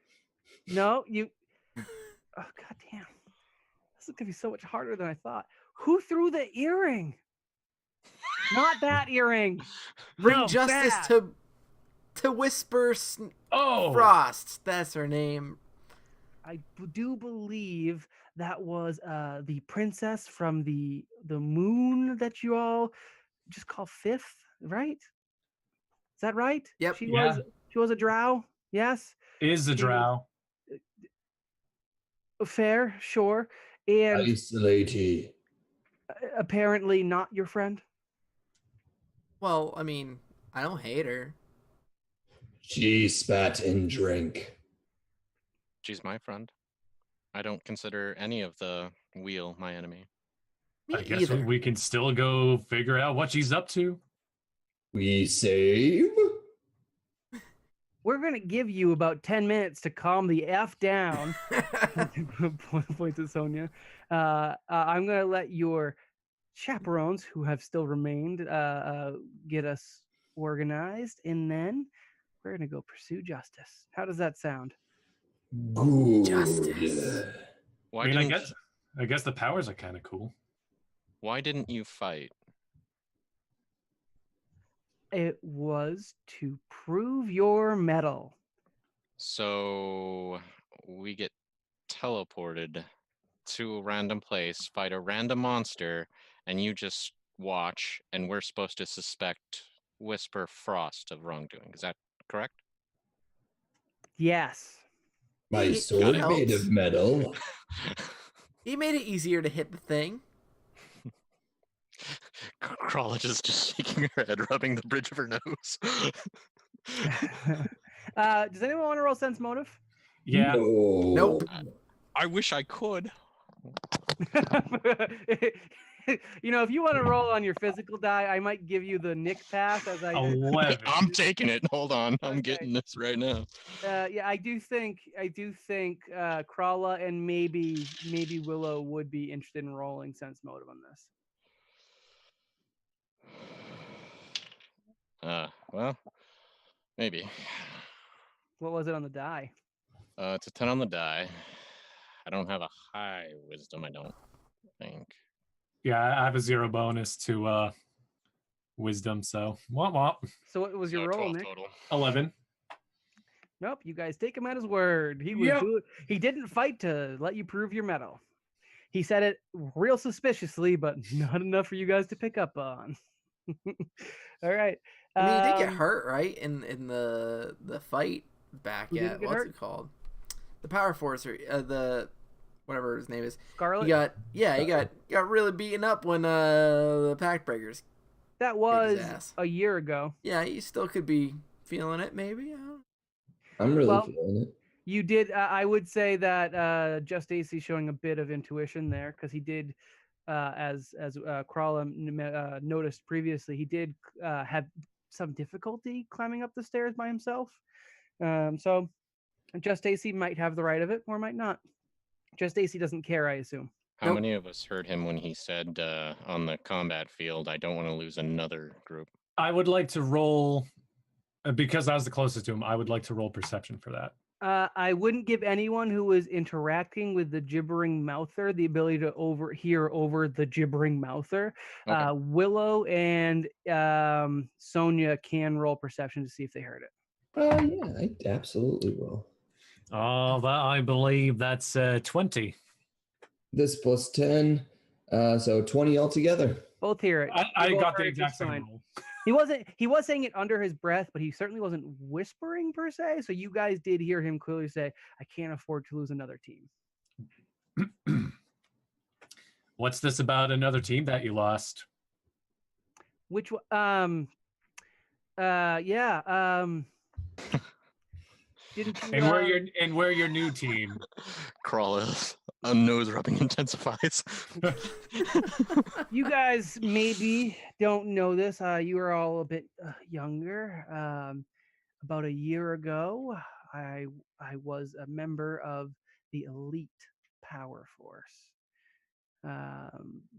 No, you. Oh, goddamn. This is going to be so much harder than I thought. Who threw the earring? Not that earring. Bring No, justice bad. to Whisper Oh, Frost. That's her name. I do believe that was the princess from the moon that you all just call Fifth, right? Is that right? Yep. She Yeah. was a drow. Yes. is a She was- drow. Fair, sure. And Isolatey. apparently not your friend. Well, I mean, I don't hate her. She spat in drink. She's my friend. I don't consider any of the wheel my enemy. Me I guess either. we can still go figure out what she's up to. We save. We're gonna give you about 10 minutes to calm the F down. Point to Sonia. I'm gonna let your chaperones, who have still remained, get us organized, and then we're gonna go pursue justice. How does that sound? Good. Justice. Why I mean, didn't I guess the powers are kind of cool. Why didn't you fight? It was to prove your mettle. So we get teleported to a random place, fight a random monster, and you just watch, and we're supposed to suspect Whisper Frost of wrongdoing. Is that correct? Yes. My It sword helps. made of metal. He made it easier to hit the thing. Crawler is just shaking her head, rubbing the bridge of her nose. Does anyone want to roll sense motive? Yeah. No. Nope. I wish I could. You know, if you want to roll on your physical die, I might give you the Nick pass as I. 11. I'm taking it. Hold on. I'm Okay. getting this right now. Yeah, I do think Krala and maybe Willow would be interested in rolling sense motive on this. Well, maybe. What was it on the die? It's a 10 on the die. I don't have a high wisdom, I don't think. Yeah, I have a 0 bonus to wisdom, so womp womp. So what was your So roll, 12 Nick? total. 11. Nope, you guys take him at his word. He didn't fight to let you prove your mettle. He said it real suspiciously, but not enough for you guys to pick up on. All right. I mean, he did get hurt, right? In the fight back Who didn't at get what's hurt? it called? The Power Force, or the whatever his name is. Scarlet. He got really beaten up when the Pact Breakers. That was ass. a year ago. Yeah, he still could be feeling it, maybe. I don't know. I'm really Well, feeling it. You did. I would say that Just AC showing a bit of intuition there, because he did, as Krala noticed previously, he did have some difficulty climbing up the stairs by himself. So Just AC might have the right of it, or might not. Just AC doesn't care, I assume. How many of us heard him when he said on the combat field, I don't want to lose another group? I would like to roll, because I was the closest to him, I would like to roll perception for that. I wouldn't give anyone who was interacting with the gibbering mouther the ability to overhear over the gibbering mouther. Okay. Willow and Sonia can roll perception to see if they heard it. Yeah, I absolutely will. Oh, I believe that's 20. This plus 10, so 20 altogether. Both hear it. I They both got heard the it exact just same fine. roll. He was saying it under his breath, but he certainly wasn't whispering per se. So you guys did hear him clearly say, I can't afford to lose another team. What's this about another team that you lost? Which yeah. Didn't you, And where your new team? Crawler's nose rubbing intensifies. you guys maybe don't know this. You were all a bit younger. About a year ago, I was a member of the elite power force.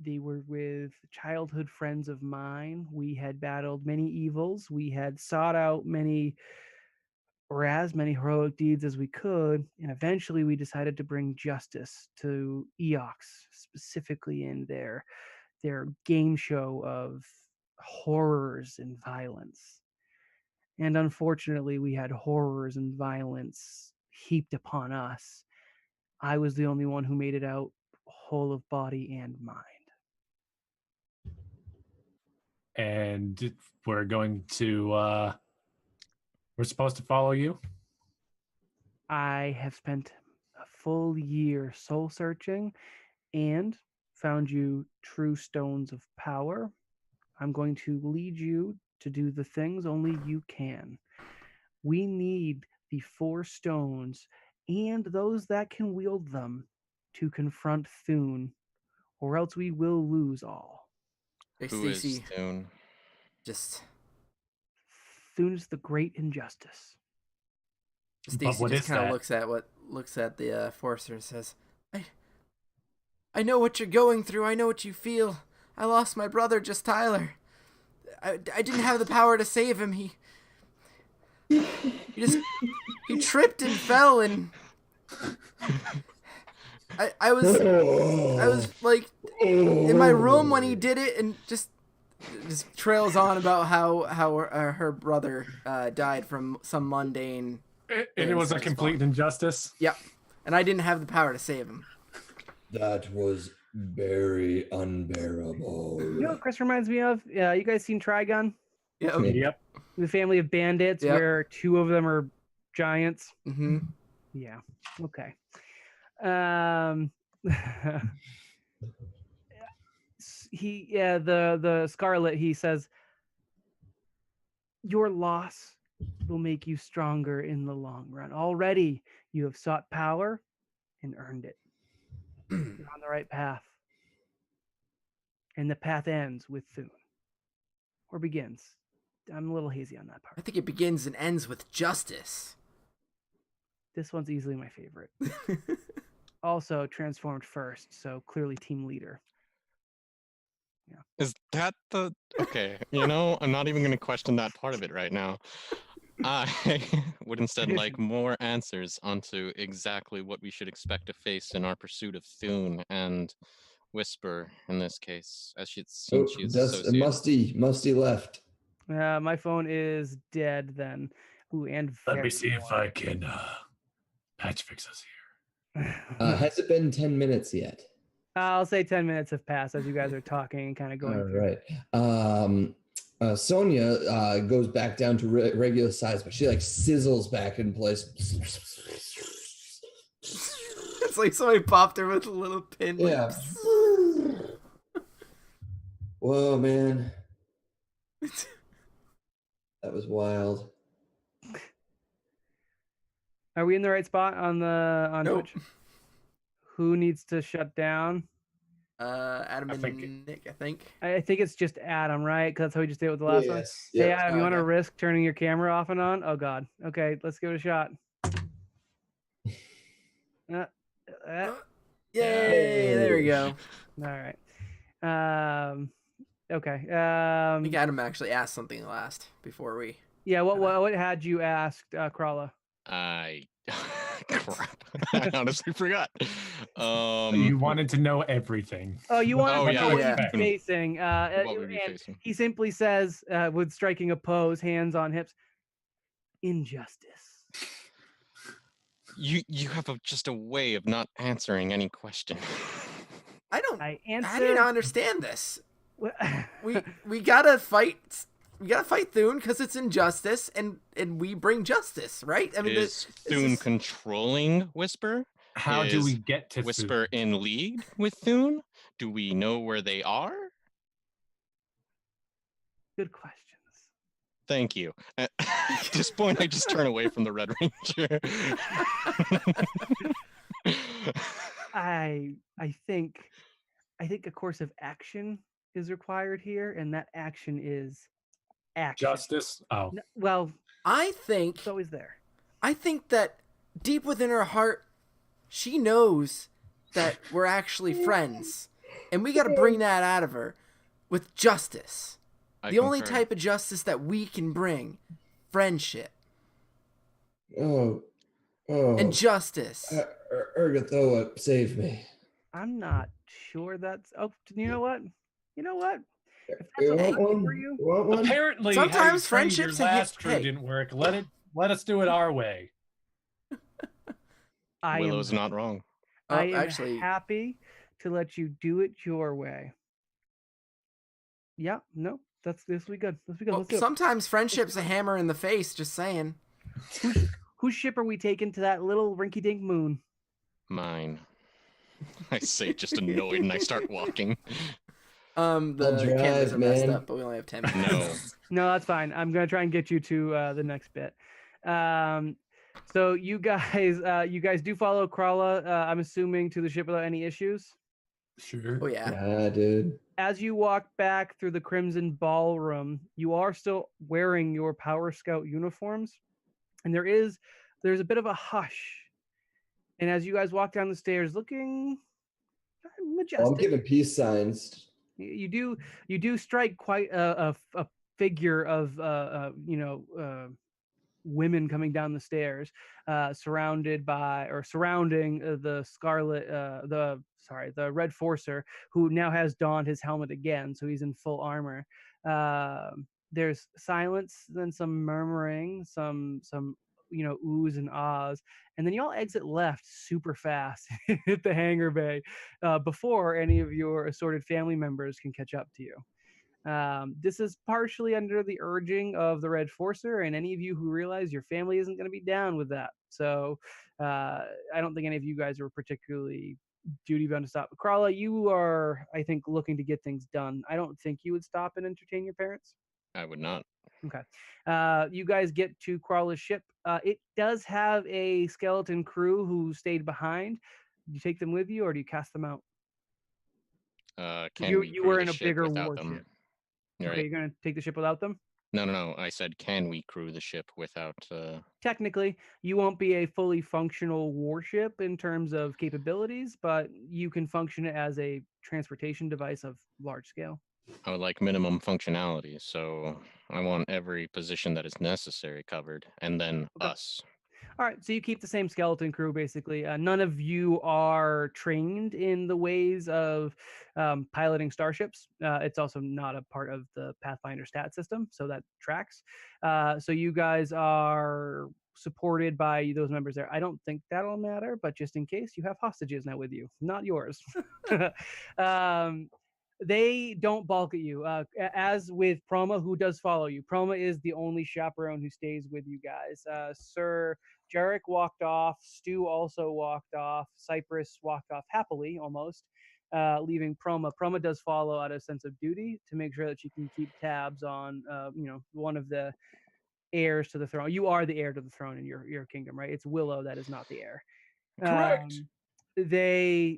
They were with childhood friends of mine. We had battled many evils. We had sought out many heroic deeds as we could, and eventually we decided to bring justice to Eox, specifically in their game show of horrors and violence. And unfortunately, we had horrors and violence heaped upon us. I was the only one who made it out whole of body and mind. And we're going to we're supposed to follow you? I have spent a full year soul searching and found you true stones of power. I'm going to lead you to do the things only you can. We need the 4 stones and those that can wield them to confront Thune, or else we will lose all. Hey, Who is Stacy, Thune? just Thune is the great injustice. Stacy what just is kind of that? looks at the Forcer and says, I know what you're going through. I know what you feel. I lost my brother, just Tyler. I didn't have the power to save him. He tripped and fell, and I was like in my room when he did it, and just trails on about how her brother died from some mundane. And it was a complete injustice? Yep. And I didn't have the power to save him. That was very unbearable. You know what Chris reminds me of? You guys seen Trigun? Yeah. Yep. The family of bandits, Yep. where 2 of them are giants. Mm-hmm. Yeah. Okay. The Scarlet, he says, your loss will make you stronger in the long run. Already you have sought power and earned it. You're on the right path. And the path ends with Thune. Or begins. I'm a little hazy on that I part. think it begins and ends with justice. This one's easily my favorite. Also transformed first, so clearly team leader. Is that the okay? I'm not even going to question that part of it right now. I would instead like more answers onto exactly what we should expect to face in our pursuit of Thune and Whisper in this case, as since she is associated. Musty left. My phone is dead then. Ooh, and Let me very see if warm. I can patch fix us here. Has it been 10 minutes yet? I'll say 10 minutes have passed as you guys are talking and kind of going All through. right. Sonia goes back down to regular size, but she like sizzles back in place. It's like somebody popped her with a little pin. Yeah. Whoa, man. That was wild. Are we in the right spot on Nope. Twitch? Who needs to shut down? Adam and Nick, I think. I think it's just Adam, right? Because that's how we just did it with the last one. Hey, Yep. Adam, you want to Okay. risk turning your camera off and on? Oh, God. Okay, let's give it a shot. Yay! There we go. All right. Okay. I think Adam actually asked something last before we. Yeah. What had you asked, Krala? Crap. I honestly forgot. You wanted to know everything. Oh, you want to know what yeah. you're facing. What would be and facing? he simply says, with striking a pose, hands on hips, injustice. You have just a way of not answering any question. I don't. I How do you answer. not understand this? We gotta fight. We gotta fight Thune because it's injustice, and we bring justice, right? I mean, Is Thune controlling Whisper? How do we get to Whisper in league with Thune? Do we know where they are? Good questions. Thank you. At this point, I just turn away from the Red Ranger. I think a course of action is required here, and that action is action. Justice? Oh. Well, I think it's always there. I think that deep within her heart, she knows that we're actually friends, and we got to bring that out of her with justice. The only type of justice that we can bring, friendship. Oh. And justice. Urgathoa, save me. I'm not sure that's. Oh, you know what? If that's You okay want one? for you, You want one? Apparently, Sometimes how you trained friendships your and last crew didn't work. Let us do it our way. Willow's not wrong. I am actually, happy to let you do it your way. Yeah, no, this will be good. Let's do it. Sometimes friendship's a hammer in the face. Just saying. Whose ship are we taking to that little rinky-dink moon? Mine. I say just annoyed and I start walking. The cameras are messed up, but we only have 10 minutes. No, that's fine. I'm gonna try and get you to the next bit. So you guys do follow Krala, I'm assuming, to the ship without any issues? Sure. Oh, yeah. Yeah, dude. As you walk back through the Crimson Ballroom, you are still wearing your Power Scout uniforms, and there's a bit of a hush. And as you guys walk down the stairs, looking majestic, I'm giving peace signs. you do strike quite a figure of women coming down the stairs, surrounding the the Red Forcer, who now has donned his helmet again, so he's in full armor. There's silence, then some murmuring, some oohs and ahs, and then y'all exit left super fast at the hangar bay before any of your assorted family members can catch up to you. This is partially under the urging of the Red Forcer and any of you who realize your family isn't going to be down with that. So I don't think any of you guys are particularly duty bound to stop. Krala, you are, I think, looking to get things done. I don't think you would stop and entertain your parents. I would not. Okay. You guys get to Krala's ship. It does have a skeleton crew who stayed behind. Do you take them with you or do you cast them out? You were in a bigger warship. You're okay, right. you're going to take the ship without them? No. I said, can we crew the ship without... Technically, you won't be a fully functional warship in terms of capabilities, but you can function as a transportation device of large scale. I would like minimum functionality, so I want every position that is necessary covered, and then Okay. us. All right, so you keep the same skeleton crew basically. None of you are trained in the ways of piloting starships. It's also not a part of the Pathfinder stat system, so that tracks. So you guys are supported by those members there. I don't think that'll matter, but just in case, you have hostages now with you, not yours. um, they don't balk at you. As with Proma, who does follow you. Proma is the only chaperone who stays with you guys. Sir Jarek walked off. Stu also walked off. Cypress walked off happily, almost, leaving Proma. Proma does follow out of sense of duty to make sure that she can keep tabs on, one of the heirs to the throne. You are the heir to the throne in your kingdom, right? It's Willow that is not the heir. Correct. The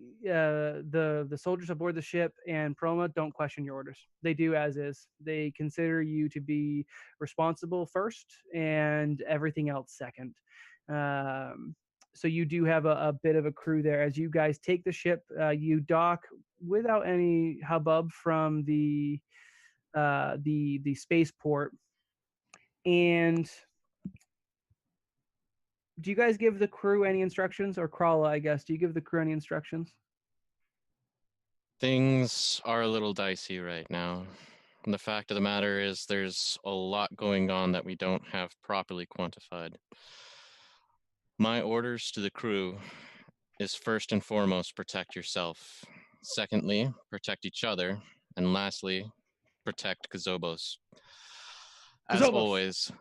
soldiers aboard the ship and Proma don't question your orders. They do as is. They consider you to be responsible first and everything else second. So you do have a bit of a crew there. As you guys take the ship, you dock without any hubbub from the spaceport. And do you guys give the crew any instructions, or Krala, I guess? Do you give the crew any instructions? Things are a little dicey right now. And the fact of the matter is there's a lot going on that we don't have properly quantified. My orders to the crew is first and foremost protect yourself. Secondly, protect each other. And lastly, protect Kazobos. As Kazobos. always.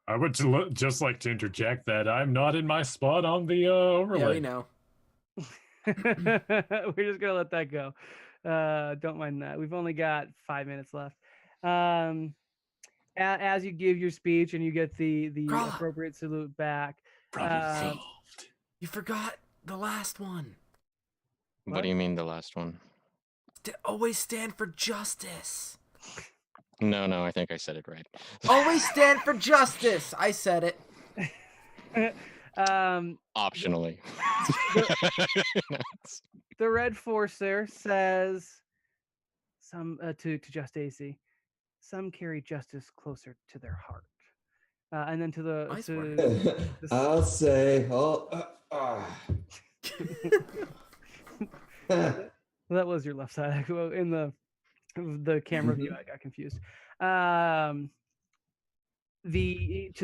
I would just like to interject that I'm not in my spot on the overlay. Yeah, we know. We're just gonna let that go. Don't mind that. We've only got 5 minutes left. As you give your speech and you get the Krala. appropriate salute back, You forgot the last one. What do you mean the last one? Always stand for justice. No, I think I said it right. Always stand for justice. I said it. Optionally. The Red Forcer says to Just AC, some carry justice closer to their heart. And then to the Nice I'll say, that was your left side. In the camera view, I got confused. To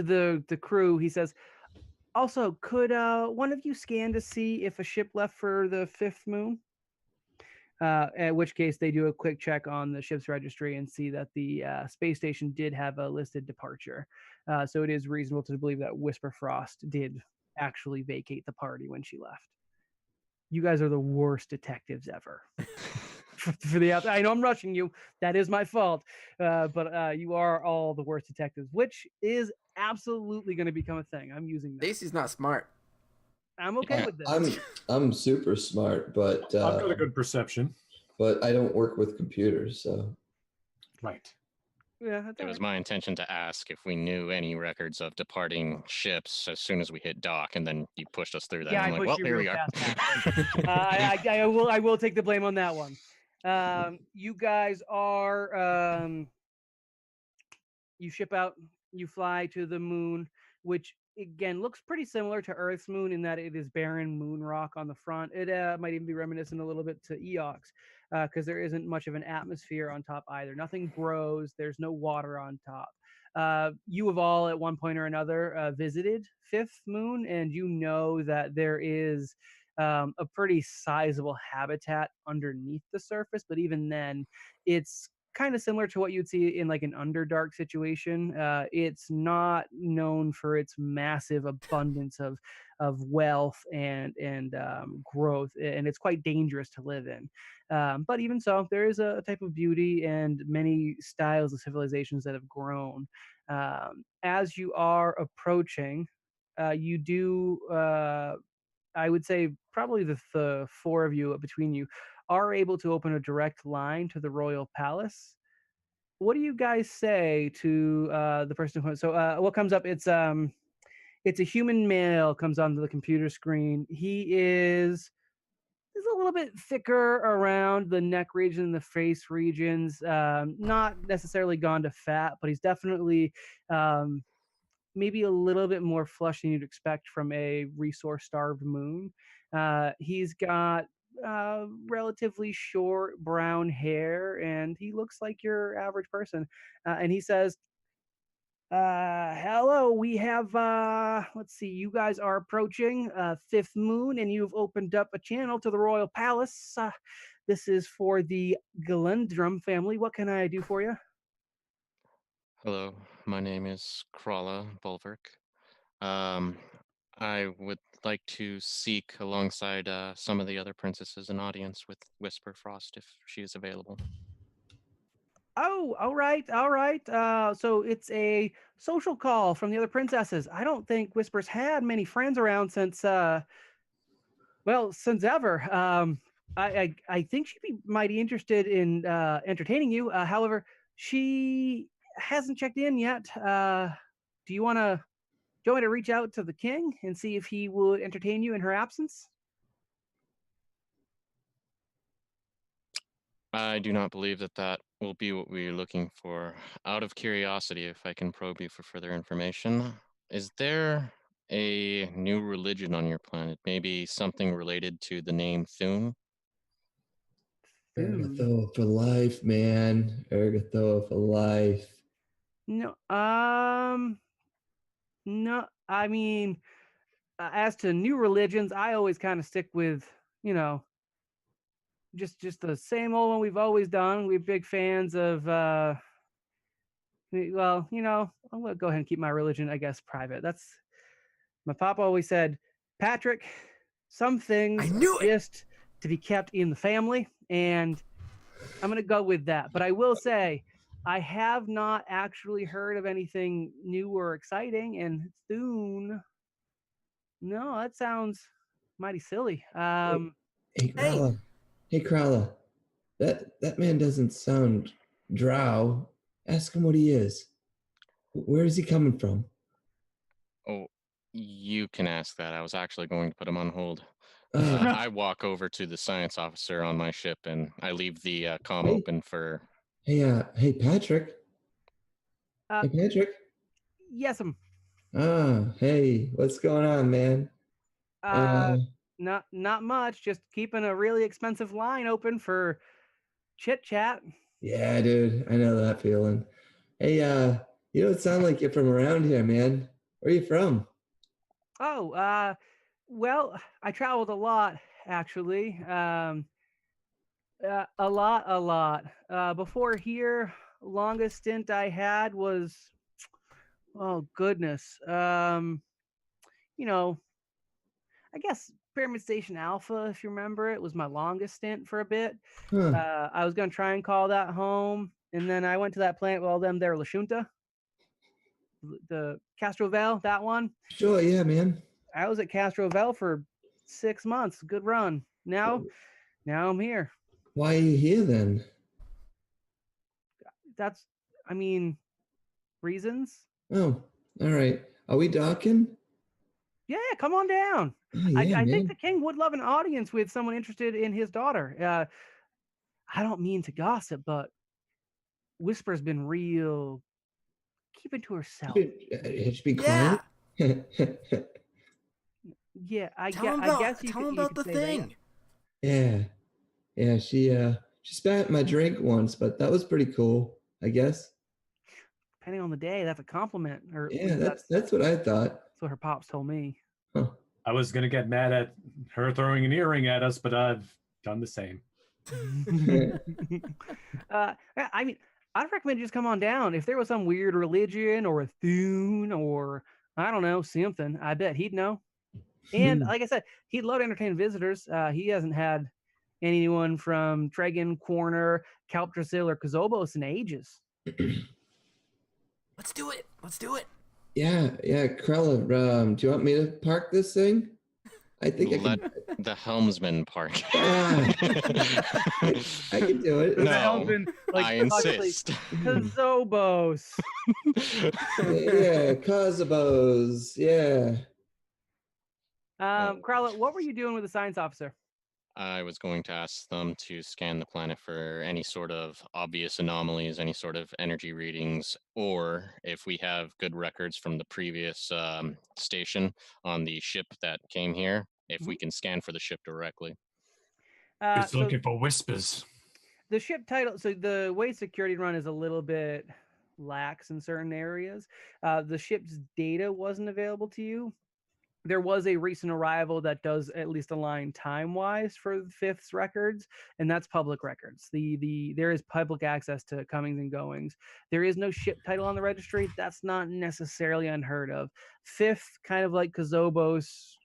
the crew, he says, also, could one of you scan to see if a ship left for the 5th moon? At which case they do a quick check on the ship's registry and see that the space station did have a listed departure. So it is reasonable to believe that Whisper Frost did actually vacate the party when she left. You guys are the worst detectives ever. For the I know I'm rushing you. That is my fault. But you are all the worst detectives, which is absolutely going to become a thing. I'm using that. Stacy's not smart. I'm okay with this. I'm super smart, but I've got a good perception. But I don't work with computers, so. Right. Yeah, it was my intention to ask if we knew any records of departing ships as soon as we hit dock, and then you pushed us through that. Yeah, I'm like, well, here we are. I will take the blame on that one. You guys are you ship out, you fly to the moon, which again looks pretty similar to Earth's moon in that it is barren moon rock on the front. It might even be reminiscent a little bit to Eox, because there isn't much of an atmosphere on top either. Nothing grows. There's no water on top. You have all at one point or another visited 5th moon, and you know that there is a pretty sizable habitat underneath the surface, but even then it's kind of similar to what you'd see in like an Underdark situation. It's not known for its massive abundance of wealth and growth, and it's quite dangerous to live in. But even so, there is a type of beauty and many styles of civilizations that have grown. As you are approaching, you do, I would say probably the 4 of you between you are able to open a direct line to the royal palace. What do you guys say to the person who? So what comes up? It's a human male comes onto the computer screen. He is is a little bit thicker around the neck region and the face regions. Not necessarily gone to fat, but he's definitely maybe a little bit more flush than you'd expect from a resource-starved moon. He's got relatively short brown hair, and he looks like your average person. And he says, hello, we have, let's see, you guys are approaching fifth moon, and you've opened up a channel to the royal palace. This is for the Galendrum family. What can I do for you? Hello, my name is Krala Bulwark. I would like to seek alongside some of the other princesses an audience with Whisper Frost if she is available. Oh, all right, all right. So it's a social call from the other princesses. I don't think Whisper's had many friends around since, well, since ever. I think she'd be mighty interested in entertaining you. However, she hasn't checked in yet. Do you want to? Do you want me to reach out to the king and see if he would entertain you in her absence? I do not believe that that will be what we're looking for. Out of curiosity, if I can probe you for further information, is there a new religion on your planet? Maybe something related to the name Thune? Ergothoa for life, man. Ergothoa for life. No, no. I mean, as to new religions, I always kind of stick with, you know, just the same old one we've always done. We're big fans of well, you know, I'm gonna go ahead and keep my religion, I guess, private. That's my papa always said, Patrick, some things are just to be kept in the family, and I'm gonna go with that. But I will say, I have not actually heard of anything new or exciting, and Thune, no, that sounds mighty silly. Hey, Krala. Hey, Krala. That man doesn't sound drow. Ask him what he is. Where is he coming from? Oh, you can ask that. I was actually going to put him on hold. I walk over to the science officer on my ship and I leave the comm open for. Hey, Patrick. Hey, Patrick. Yes, Hey, what's going on, man? Not much. Just keeping a really expensive line open for chit chat. Yeah, dude, I know that feeling. Hey, you don't sound like you're from around here, man. Where are you from? Oh, well, I traveled a lot actually. A lot. Before here, longest stint I had was, oh goodness. You know, I guess Pyramid Station Alpha, if you remember it, was my longest stint for a bit. I was gonna try and call that home, and then I went to that planet with all them there, Lashunta, the Castrovel, that one. Sure, yeah, man. I was at Castrovel for 6 months. Good run. Now I'm here. Why are you here then? That's, I mean, reasons. Oh, all right. Are we docking? Yeah, come on down. Oh, yeah, I man. think the king would love an audience with someone interested in his daughter. I don't mean to gossip, but Whisper's been real keeping to herself. Should be quiet. Yeah, I guess you tell him you about the say thing. That, Yeah. She spat my drink once, but that was pretty cool, I guess. Depending on the day, that's a compliment. Or Yeah, that's what I thought. That's what her pops told me. Huh. I was gonna get mad at her throwing an earring at us, but I've done the same. I mean, I'd recommend you just come on down. If there was some weird religion or a Thune or I don't know, something, I bet he'd know. And like I said, he'd love to entertain visitors. He hasn't had anyone from Tregan, Corner, Calptrasil, or Kazobos in ages. Let's do it. Yeah, Krella, do you want me to park this thing? I think Let the helmsman park. I can do it. No, I insist. Kazobos. Yeah, Kazabos. Yeah. Krala, what were you doing with the science officer? I was going to ask them to scan the planet for any sort of obvious anomalies, any sort of energy readings, or if we have good records from the previous station on the ship that came here, if we can scan for the ship directly. It's So looking for whispers. the ship title, so the way security run is a little bit lax in certain areas. The ship's data wasn't available to you. There was a recent arrival that does at least align time-wise for the Fifth's records, and that's public records. There is public access to comings and goings. There is no ship title on the registry. That's not necessarily unheard of. Fifth, kind of like Kazobos,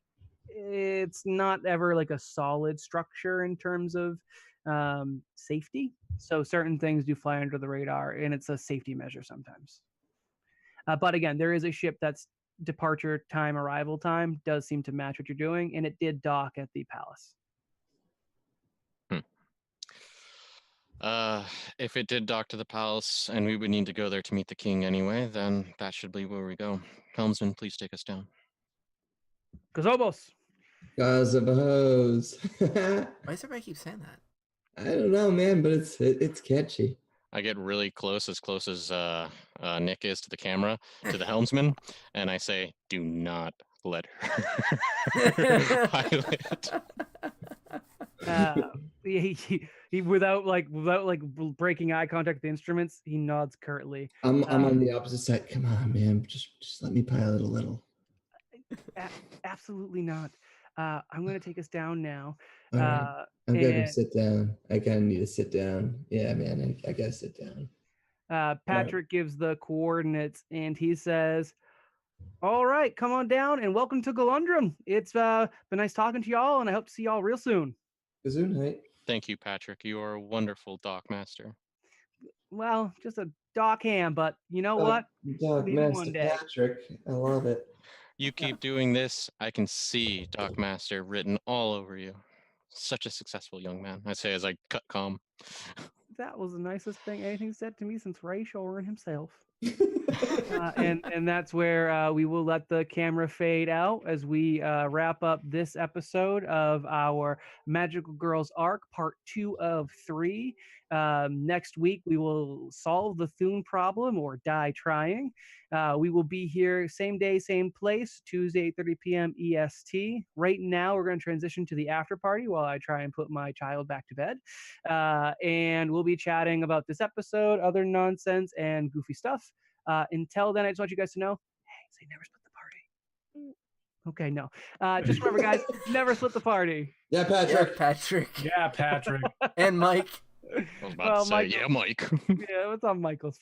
it's not ever like a solid structure in terms of safety. So certain things do fly under the radar, and it's a safety measure sometimes. But again, there is a ship that's departure time, arrival time does seem to match what you're doing, and it did dock at the palace. If it did dock to the palace and we would need to go there to meet the king anyway, then that should be where we go. Helmsman, please take us down. Kazobos. Cause of a hose. Why does everybody keep saying that? I don't know, man, but it's catchy. I get really close as Nick is to the camera, to the helmsman, and I say, "Do not let her pilot." He without breaking eye contact with the instruments, he nods curtly. I'm on the opposite side. Come on, man, just let me pilot a little. Absolutely not. I'm going to take us down now. All right. I'm gonna sit down. I kind of need to sit down. Yeah, man, I gotta sit down. Patrick gives the coordinates, and he says, "All right, come on down, and welcome to Galundrum. It's been nice talking to y'all, and I hope to see y'all real soon." Gesundheit. Thank you, Patrick. You are a wonderful dock master. Well, just a dock hand, but you know what? Doc Maybe Master one day. Patrick. I love it. You keep doing this, I can see Dock Master written all over you. Such a successful young man, I say as I cut calm. That was the nicest thing anything said to me since Ray Shorin himself. And that's where we will let the camera fade out as we wrap up this episode of our Magical Girls arc, part 2 of 3. Next week, we will solve the Thune problem or die trying. We will be here same day, same place, Tuesday, 8:30 p.m. EST. Right now, we're going to transition to the after party while I try and put my child back to bed. And we'll be chatting about this episode, other nonsense, and goofy stuff. Until then, I just want you guys to know, hey, say never split the party. Okay, no. Just remember, guys, never split the party. Yeah, Patrick. Yeah, Patrick. Yeah, Patrick. And Mike. I was about to say, Michael, yeah, Mike. Yeah, it's on Michael's phone.